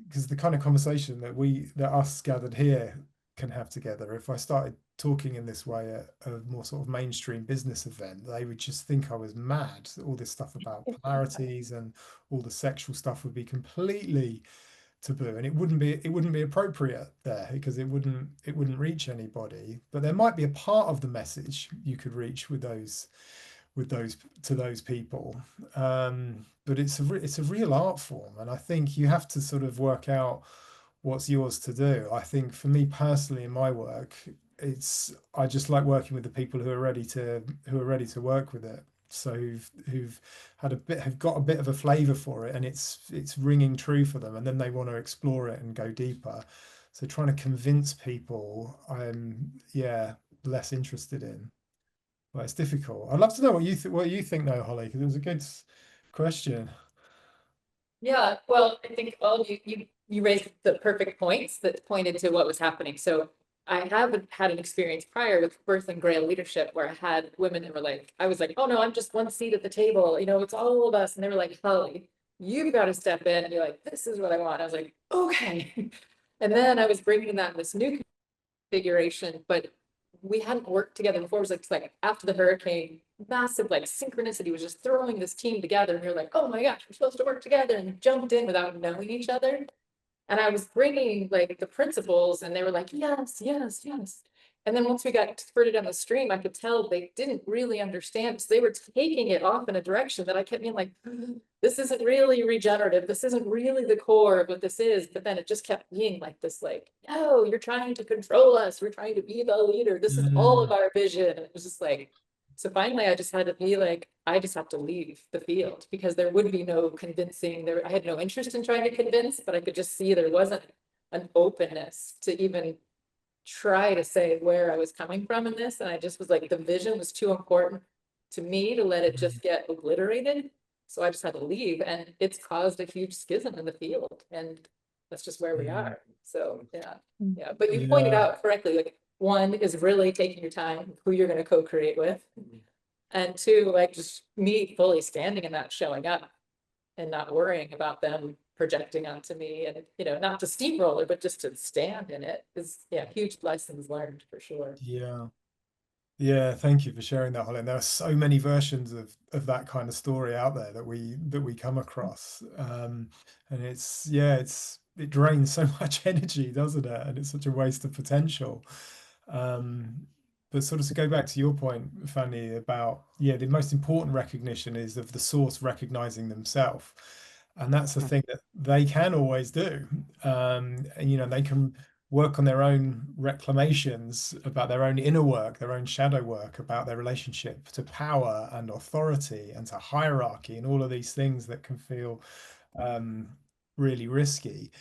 because the kind of conversation that us gathered here can have together, if I started talking in this way at a more sort of mainstream business event, they would just think I was mad. All this stuff about polarities and all the sexual stuff would be completely taboo, and it wouldn't be appropriate there because it wouldn't reach anybody. But there might be a part of the message you could reach with those to those people. But it's a real art form, and I think you have to sort of work out what's yours to do. I think for me personally in my work, I just like working with the people who are ready to work with it. So who've have got a bit of a flavor for it, and it's ringing true for them, and then they want to explore it and go deeper. So trying to convince people, I'm less interested in. Well, it's difficult. I'd love to know what you think though, Holly, because it was a good question. Yeah, well, I think all of you raised the perfect points that pointed to what was happening. So I haven't had an experience prior with birth and Grail leadership where I had women who were like, I was like, oh no, I'm just one seat at the table, you know, it's all of us. And they were like, Holly, you got to step in and be like, this is what I want. I was like, okay. And then I was bringing that in this new configuration, but we hadn't worked together before. It was like after the hurricane, massive like synchronicity was just throwing this team together. And you're like, oh my gosh, we're supposed to work together, and jumped in without knowing each other. And I was bringing like the principles, and they were like, yes, yes, yes. And then once we got further down the stream, I could tell they didn't really understand. So they were taking it off in a direction that I kept being like, this isn't really regenerative. This isn't really the core of what this is. But then it just kept being like this, like, no, you're trying to control us. We're trying to be the leader. This is all of our vision. And it was just like, so finally I just had to be like, I just have to leave the field because there would be no convincing there. I had no interest in trying to convince, but I could just see there wasn't an openness to even try to say where I was coming from in this. And I just was like, the vision was too important to me to let it just get obliterated. So I just had to leave, and it's caused a huge schism in the field, and that's just where we are. So yeah. But you pointed out correctly, like one is really taking your time, who you're going to co-create with. And two, like just me fully standing in that, showing up and not worrying about them projecting onto me, and, you know, not to steamroller, but just to stand in it is, huge lessons learned for sure. Yeah, thank you for sharing that, Holly. And there are so many versions of that kind of story out there that we come across. And it drains so much energy, doesn't it? And it's such a waste of potential. But sort of to go back to your point, Fanny, about the most important recognition is of the source recognizing themselves. And that's the thing that they can always do. And you know, they can work on their own reclamations about their own inner work, their own shadow work, about their relationship to power and authority and to hierarchy and all of these things that can feel really risky.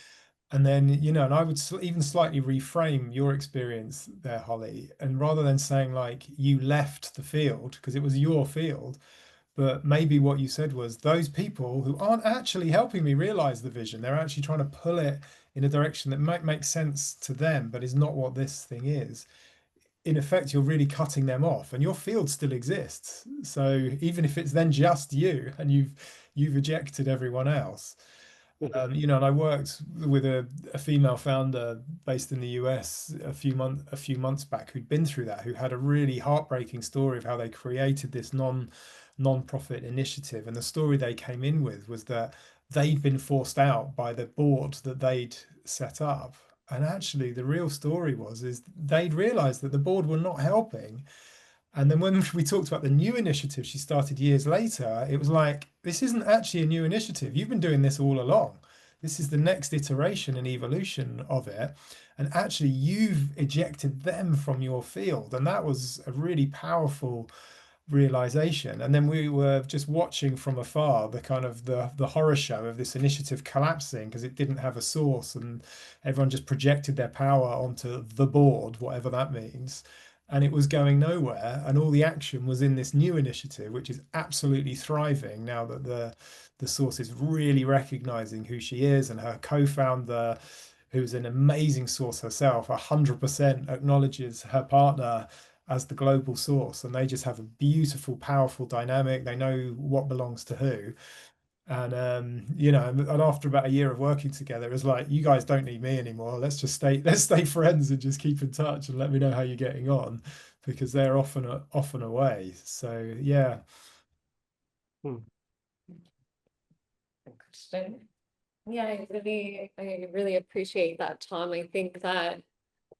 And then, you know, and I would even slightly reframe your experience there, Holly, and rather than saying like you left the field because it was your field, but maybe what you said was those people who aren't actually helping me realize the vision, they're actually trying to pull it in a direction that might make sense to them, but is not what this thing is. In effect, you're really cutting them off, and your field still exists. So even if it's then just you and you've ejected everyone else, you know, and I worked with a female founder based in the US a few months back who'd been through that, who had a really heartbreaking story of how they created this non-profit initiative. And the story they came in with was that they'd been forced out by the board that they'd set up. And actually the real story is they'd realized that the board were not helping. And then when we talked about the new initiative she started years later, it was like, this isn't actually a new initiative. You've been doing this all along. this is the next iteration and evolution of it, and actually you've ejected them from your field. And that was a really powerful realization. And then we were just watching from afar the kind of the horror show of this initiative collapsing because it didn't have a source, and everyone just projected their power onto the board, whatever that means, and it was going nowhere. And all the action was in this new initiative, which is absolutely thriving now that the source is really recognizing who she is, and her co-founder, who's an amazing source herself, 100% acknowledges her partner as the global source, and they just have a beautiful, powerful dynamic. They know what belongs to who. And you know, and after about a year of working together, it was like, you guys don't need me anymore. Let's stay friends and just keep in touch and let me know how you're getting on, because they're often away. So yeah. Question. Yeah, I really appreciate that, Tom. I think that,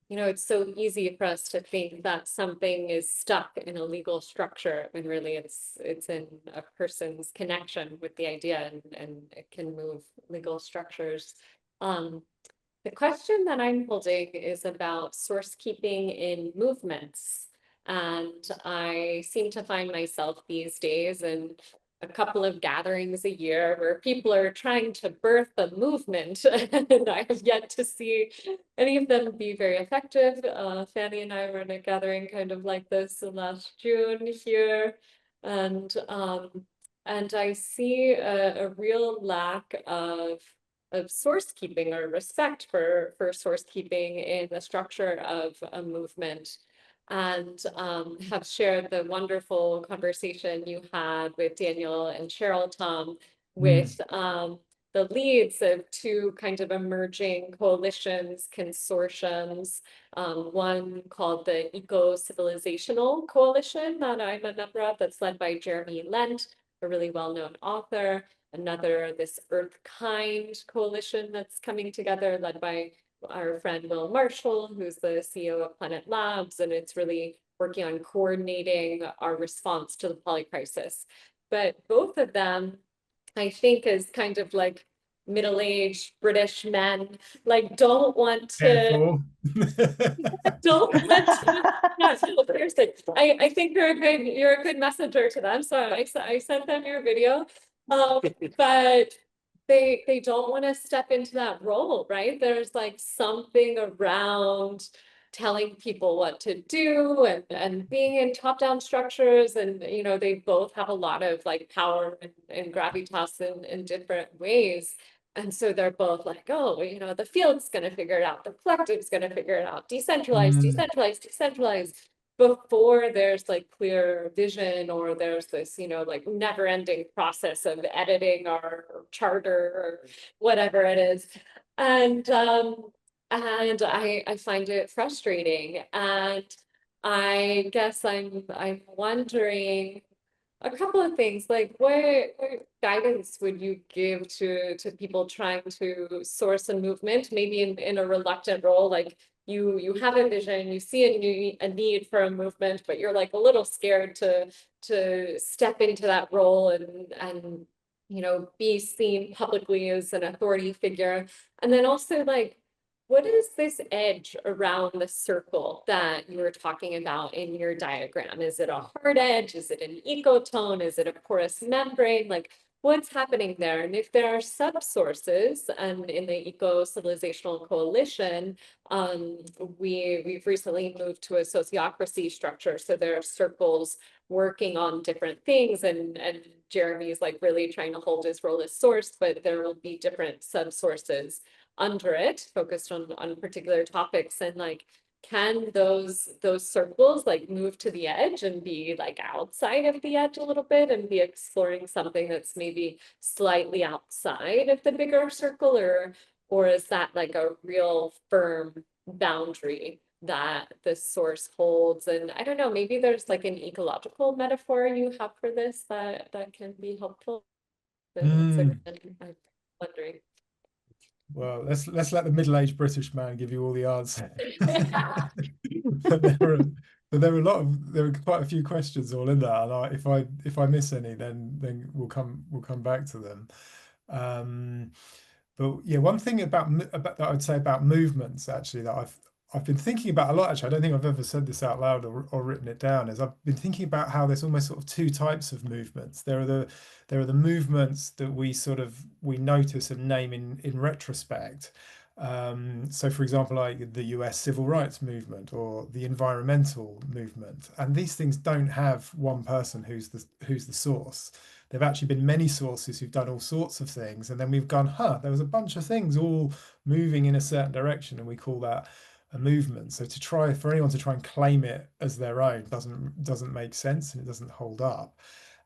you know, it's so easy for us to think that something is stuck in a legal structure when really it's in a person's connection with the idea, and it can move legal structures. The question that I'm holding is about source keeping in movements. And I seem to find myself these days in a couple of gatherings a year where people are trying to birth a movement, and I have yet to see any of them be very effective. Fanny and I were in a gathering kind of like this last June here, and I see a real lack of source keeping or respect for source keeping in the structure of a movement. And have shared the wonderful conversation you had with Daniel and Cheryl, Tom, with the leads of two kind of emerging coalitions, consortiums, one called the Eco-Civilizational Coalition that I'm a member of, that's led by Jeremy Lent, a really well-known author. Another, this Earth Kind Coalition that's coming together, led by our friend Will Marshall, who's the CEO of Planet Labs, and it's really working on coordinating our response to the polycrisis. But both of them, I think, as kind of like middle-aged British men, like don't want to yeah, seriously. I think you're a good messenger to them. So I sent them your video. But they don't want to step into that role, right? There's like something around telling people what to do, and being in top-down structures, and you know, they both have a lot of like power and gravitas in different ways. And so they're both like, oh, you know, the field's going to figure it out, the collective's going to figure it out, decentralized, before there's like clear vision, or there's this, you know, like never-ending process of editing our charter or whatever it is. And I find it frustrating. And I guess I'm wondering a couple of things, like what guidance would you give to people trying to source a movement, maybe in a reluctant role, like you have a vision, you see a need for a movement, but you're like a little scared to step into that role and you know, be seen publicly as an authority figure. And then also, like, what is this edge around the circle that you were talking about in your diagram? Is it a hard edge? Is it an ecotone? Is it a porous membrane? Like, what's happening there? And if there are subsources, and in the Eco-Civilizational Coalition, we've recently moved to a sociocracy structure. So there are circles working on different things, and Jeremy's like really trying to hold his role as source, but there will be different subsources under it focused on particular topics. And like, can those circles like move to the edge and be like outside of the edge a little bit, and be exploring something that's maybe slightly outside of the bigger circle, or is that like a real firm boundary that the source holds? And I don't know, maybe there's like an ecological metaphor you have for this that can be helpful. I'm wondering. Well, let's let the middle-aged British man give you all the answers. But there were quite a few questions all in there, and if I miss any, then we'll come back to them. But yeah, one thing about that I'd say about movements actually that I've been thinking about a lot. Actually, I don't think I've ever said this out loud or written it down. Is I've been thinking about how there's almost sort of two types of movements. There are the movements that we notice and name in retrospect. So, for example, like the US civil rights movement or the environmental movement, and these things don't have one person who's the source. There've actually been many sources who've done all sorts of things, and then we've gone, there was a bunch of things all moving in a certain direction, and we call that a movement. So to try for anyone to try and claim it as their own doesn't make sense, and it doesn't hold up.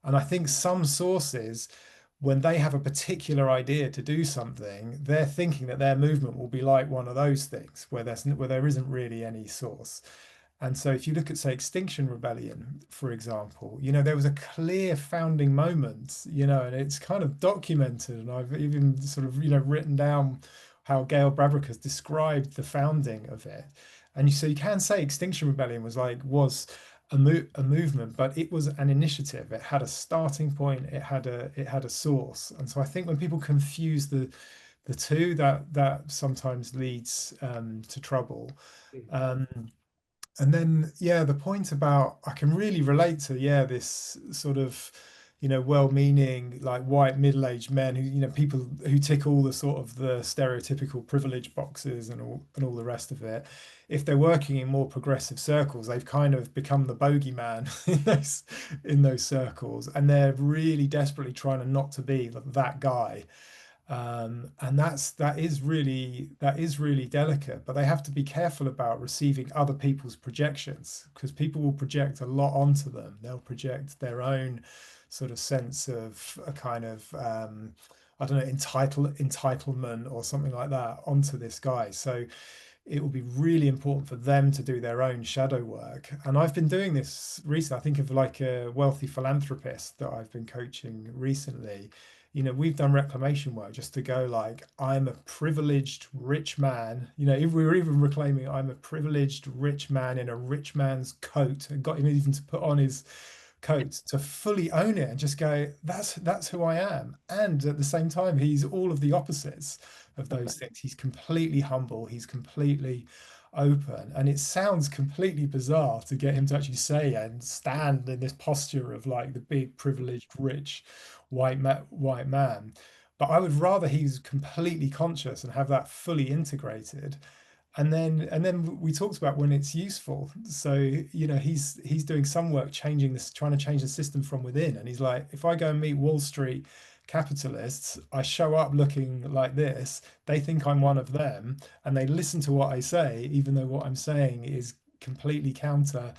And I think some sources, when they have a particular idea to do something, they're thinking that their movement will be like one of those things where there isn't really any source. And so if you look at, say, Extinction Rebellion, for example, there was a clear founding moment, and it's kind of documented. And I've even sort of, written down how Gail Bradbrook has described the founding of it. And so you can say Extinction Rebellion was a movement, but it was an initiative. It had a starting point. It had a source. And so I think when people confuse the two, that sometimes leads to trouble. And then, the point about I can really relate to, this sort of, well-meaning, like white middle-aged men who, people who tick all the sort of the stereotypical privilege boxes and all the rest of it. If they're working in more progressive circles, they've kind of become the bogeyman in those circles, and they're really desperately trying to not to be that guy. And that is really delicate, but they have to be careful about receiving other people's projections, because people will project a lot onto them. They'll project their own sort of sense of a kind of I don't know, entitlement or something like that onto this guy. So it will be really important for them to do their own shadow work. And I've been doing this recently. I think of like a wealthy philanthropist that I've been coaching recently. We've done reclamation work just to go like, I'm a privileged rich man. If we were even reclaiming, I'm a privileged rich man in a rich man's coat, and got him even to put on his coat to fully own it and just go, that's who I am. And at the same time, he's all of the opposites of those things. He's completely humble. He's completely open. And it sounds completely bizarre to get him to actually say and stand in this posture of like the big privileged rich white man. But I would rather he's completely conscious and have that fully integrated. And then we talked about when it's useful. So he's doing some work trying to change the system from within. And he's like, if I go and meet Wall Street capitalists, I show up looking like this, they think I'm one of them, and they listen to what I say, even though what I'm saying is completely counter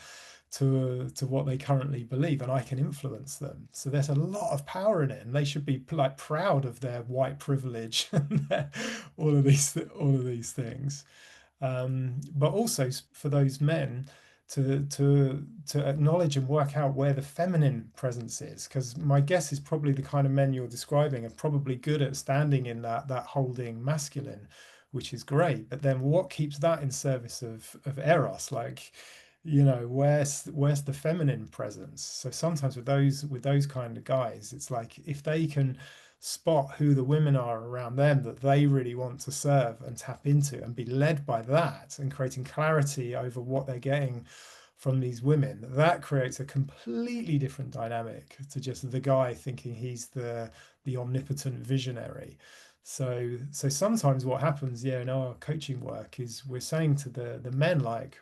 to what they currently believe, and I can influence them. So there's a lot of power in it, and they should be like proud of their white privilege and all of these things. But also for those men to acknowledge and work out where the feminine presence is, because my guess is probably the kind of men you're describing are probably good at standing in that holding masculine, which is great. But then what keeps that in service of eros? Like, where's the feminine presence? So sometimes with those kind of guys, it's like if they can spot who the women are around them that they really want to serve and tap into and be led by that, and creating clarity over what they're getting from these women, that creates a completely different dynamic to just the guy thinking he's the omnipotent visionary. So sometimes what happens, in our coaching work is we're saying to the men, like,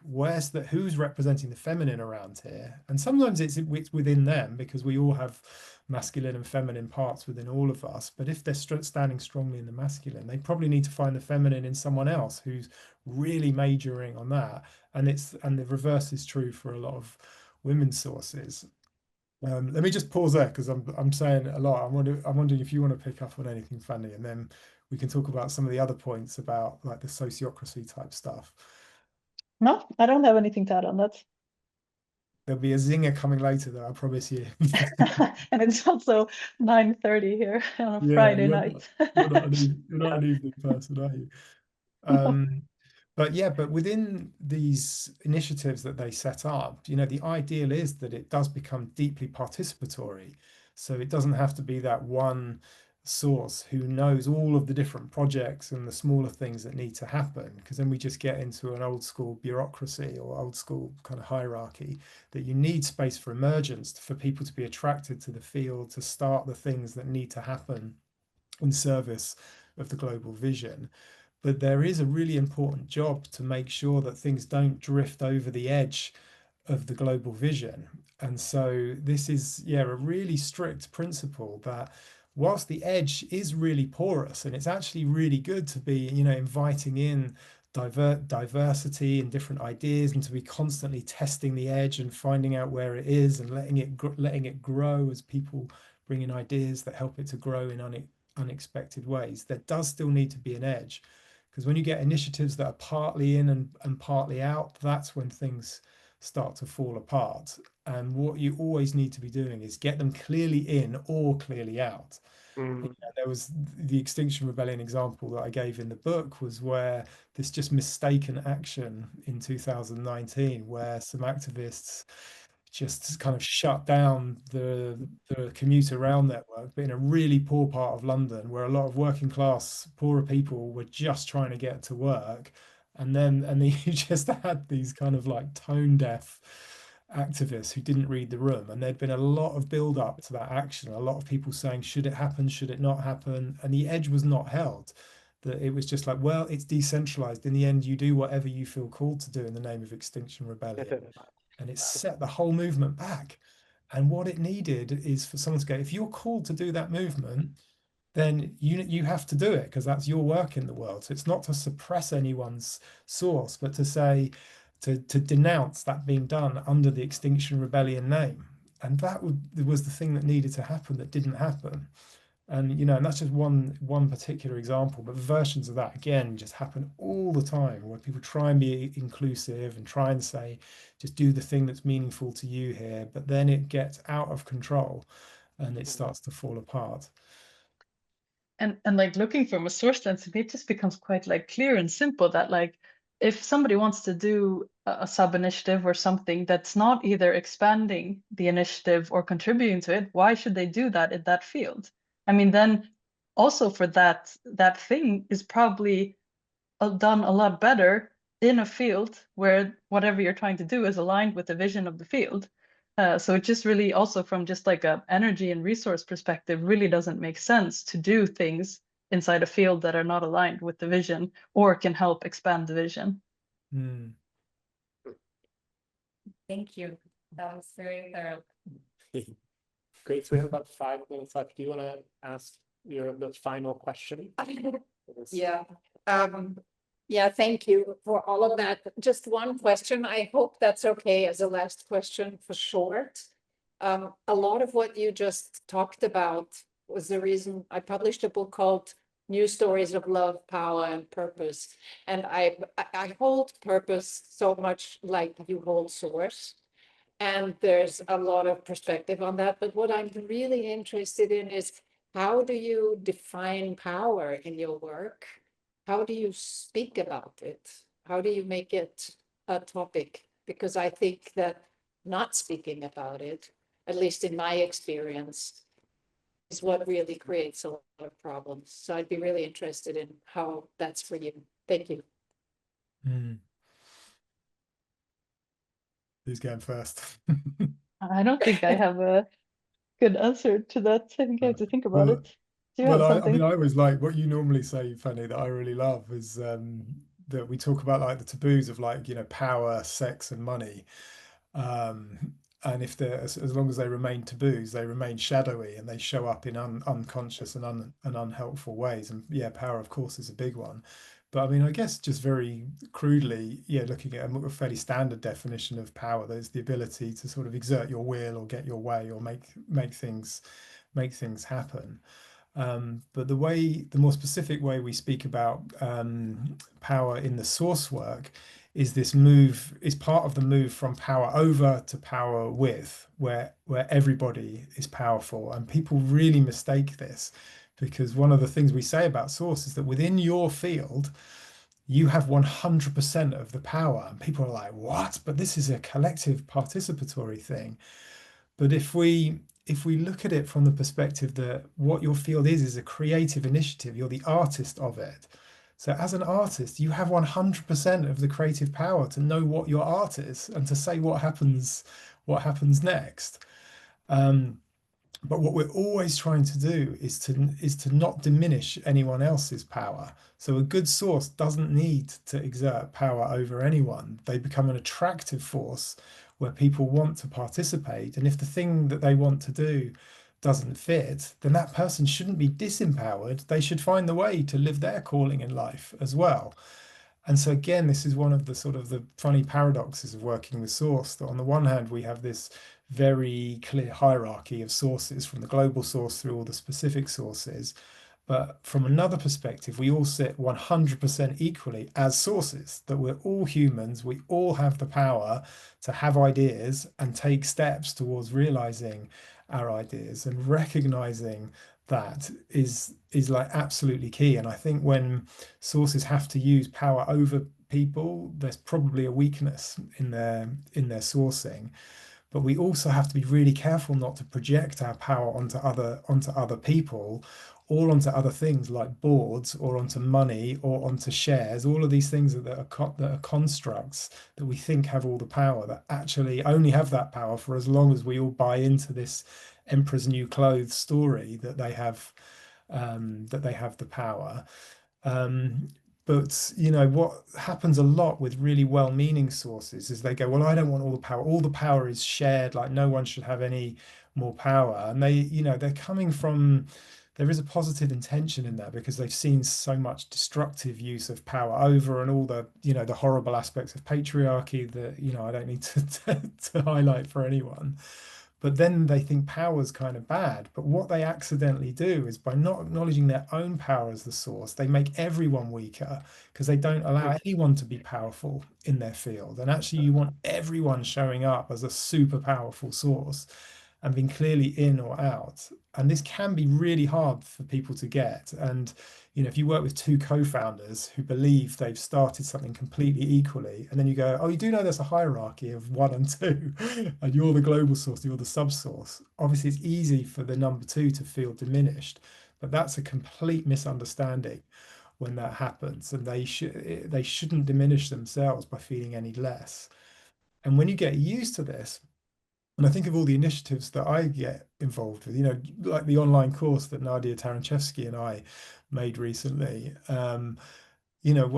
who's representing the feminine around here? And sometimes it's within them, because we all have masculine and feminine parts within all of us. But if they're standing strongly in the masculine, they probably need to find the feminine in someone else who's really majoring on that. And the reverse is true for a lot of women's sources. Let me just pause there, because I'm saying a lot. I'm wondering if you want to pick up on anything, Fanny, and then we can talk about some of the other points about like the sociocracy type stuff. No, I don't have anything to add on that. There'll be a zinger coming later, though, I promise you. And it's also 9:30 here on a Yeah, Friday night. you're not an evening person, are you? But within these initiatives that they set up, the ideal is that it does become deeply participatory. So it doesn't have to be that one source who knows all of the different projects and the smaller things that need to happen, because then we just get into an old school bureaucracy or old school kind of hierarchy, that you need space for emergence, for people to be attracted to the field, to start the things that need to happen in service of the global vision. But there is a really important job to make sure that things don't drift over the edge of the global vision. And so this is, yeah, a really strict principle that whilst the edge is really porous, and it's actually really good to be, you know, inviting in diversity and different ideas, and to be constantly testing the edge and finding out where it is and letting it grow as people bring in ideas that help it to grow in unexpected ways. There does still need to be an edge, because when you get initiatives that are partly in and partly out, that's when things start to fall apart. And what you always need to be doing is get them clearly in or clearly out. There was the Extinction Rebellion example that I gave in the book, was where this just mistaken action in 2019, where some activists just kind of shut down the commuter rail network, but in a really poor part of London, where a lot of working class, poorer people were just trying to get to work. And then you just had these kind of like tone deaf activists who didn't read the room. And there'd been a lot of build up to that action, a lot of people saying, should it happen, should it not happen? And the edge was not held. That it was just like, well, it's decentralized. In the end, you do whatever you feel called to do in the name of Extinction Rebellion. And it set the whole movement back. And what it needed is for someone to go, if you're called to do that movement, then you have to do it, because that's your work in the world. So it's not to suppress anyone's source, but to say, to denounce that being done under the Extinction Rebellion name. And that was the thing that needed to happen, that didn't happen. And you know, and that's just one particular example, but versions of that again just happen all the time, where people try and be inclusive and try and say, just do the thing that's meaningful to you here, but then it gets out of control and it starts to fall apart. And like looking from a source lens, it just becomes quite like clear and simple that like if somebody wants to do a sub initiative or something that's not either expanding the initiative or contributing to it, why should they do that in that field? I mean, then also for that thing is probably done a lot better in a field where whatever you're trying to do is aligned with the vision of the field. So it just really also from just like a energy and resource perspective really doesn't make sense to do things inside a field that are not aligned with the vision or can help expand the vision. Thank you. That was very thorough. Great, so we have about 5 minutes left. Do you want to ask the final question? Yeah. Yeah, thank you for all of that. Just one question. I hope that's okay as a last question for short. A lot of what you just talked about was the reason I published a book called New Stories of Love, Power, and Purpose. And I hold purpose so much like you hold source. And there's a lot of perspective on that. But what I'm really interested in is, how do you define power in your work? How do you speak about it? How do you make it a topic? Because I think that not speaking about it, at least in my experience, is what really creates a lot of problems. So I'd be really interested in how that's for you. Thank you. Who's going first? I don't think I have a good answer to that. I think I have to think about it. Do you have something? I mean, I always like what you normally say, Fanny, that I really love is that we talk about like the taboos of like, you know, power, sex, and money. And if they're as long as they remain taboos, they remain shadowy and they show up in unconscious and unhelpful ways. And yeah, power, of course, is a big one. But I mean, I guess just very crudely, yeah, looking at a fairly standard definition of power, there's the ability to sort of exert your will or get your way or make things happen. But the more specific way we speak about power in the source work is part of the move from power over to power with, where everybody is powerful. And people really mistake this, because one of the things we say about source is that within your field, you have 100% of the power. And people are like, what? But this is a collective participatory thing. But if we if we look at it from the perspective that what your field is a creative initiative, you're the artist of it. So as an artist, you have 100% of the creative power to know what your art is and to say what happens next. But what we're always trying to do is to not diminish anyone else's power. So a good source doesn't need to exert power over anyone. They become an attractive force where people want to participate. And if the thing that they want to do doesn't fit, then that person shouldn't be disempowered. They should find the way to live their calling in life as well. And so again, this is one of the sort of the funny paradoxes of working with source, that on the one hand, we have this very clear hierarchy of sources from the global source through all the specific sources. But from another perspective, we all sit 100% equally as sources, that we're all humans, we all have the power to have ideas and take steps towards realizing our ideas, and recognizing that is like absolutely key. And I think when sources have to use power over people, there's probably a weakness in their sourcing. But we also have to be really careful not to project our power onto other people, or onto other things like boards, or onto money, or onto shares. All of these things that are constructs that we think have all the power, that actually only have that power for as long as we all buy into this Emperor's New Clothes story that they have the power. But what happens a lot with really well-meaning sources is they go, well, I don't want all the power. All the power is shared. Like no one should have any more power. And they're coming from, there is a positive intention in that, because they've seen so much destructive use of power over, and all the the horrible aspects of patriarchy that I don't need to highlight for anyone. But then they think power is kind of bad. But what they accidentally do is, by not acknowledging their own power as the source, they make everyone weaker, because they don't allow anyone to be powerful in their field. And actually, you want everyone showing up as a super powerful source and being clearly in or out. And this can be really hard for people to get. And if you work with two co-founders who believe they've started something completely equally, and then you go, oh, you do know there's a hierarchy of 1 and 2, and you're the global source, you're the subsource. Obviously, it's easy for the number 2 to feel diminished, but that's a complete misunderstanding when that happens. And they shouldn't diminish themselves by feeling any less. And when you get used to this, and I think of all the initiatives that I get involved with, like the online course that Nadia Taranchevsky and I made recently. One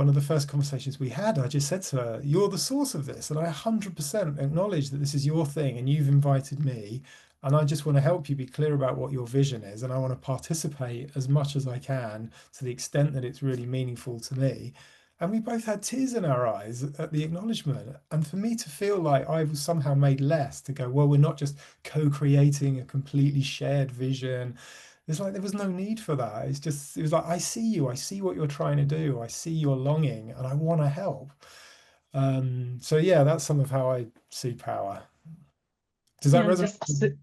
of the first conversations we had, I just said to her, you're the source of this. And I 100% acknowledge that this is your thing and you've invited me. And I just want to help you be clear about what your vision is. And I want to participate as much as I can to the extent that it's really meaningful to me. And we both had tears in our eyes at the acknowledgement. And for me to feel like I was somehow made less, to go, well, we're not just co-creating a completely shared vision. It's like there was no need for that. It was like, I see you, I see what you're trying to do, I see your longing, and I want to help. So yeah, that's some of how I see power. Does that resonate?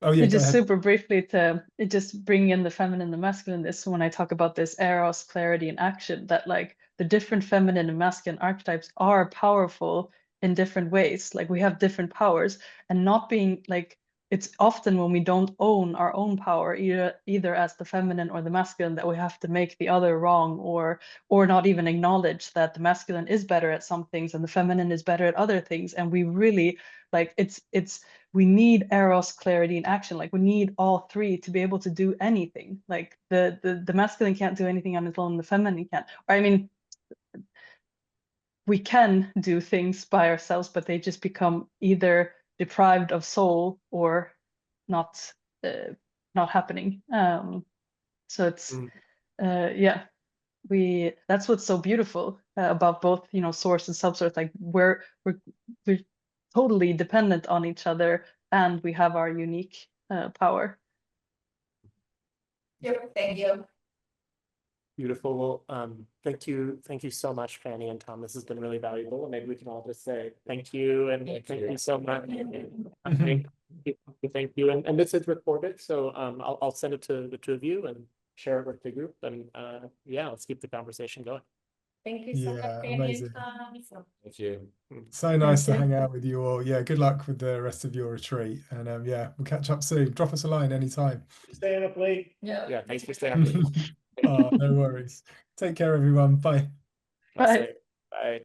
Oh yeah, go just ahead. super briefly to just bring in the feminine and the masculine. This when I talk about this eros, clarity, and action, that like the different feminine and masculine archetypes are powerful in different ways. Like we have different powers, and not being like, it's often when we don't own our own power, either as the feminine or the masculine, that we have to make the other wrong, or not even acknowledge that the masculine is better at some things and the feminine is better at other things. And we really like we need eros, clarity, and action. Like we need all three to be able to do anything. Like the masculine can't do anything on its own, the feminine can't. Or I mean, we can do things by ourselves, but they just become either deprived of soul or not happening. So it's yeah, that's what's so beautiful about both source and subsource. Like we're totally dependent on each other, and we have our unique power. Yep, thank you. Beautiful. Well, thank you so much, Fanny and Tom. This has been really valuable. And maybe we can all just say thank you and thank you so much. Thank you. And this is recorded, so I'll send it to the two of you and share it with the group. And yeah, let's keep the conversation going. Thank you so much, Yeah, Fanny amazing. and Tom. Thank you. So nice to you. hang out with you all. Yeah, good luck with the rest of your retreat. And yeah, we'll catch up soon. Drop us a line anytime. Staying up late. Yeah. Yeah, thanks for staying up late. Oh, no worries. Take care, everyone. Bye. Bye. Bye.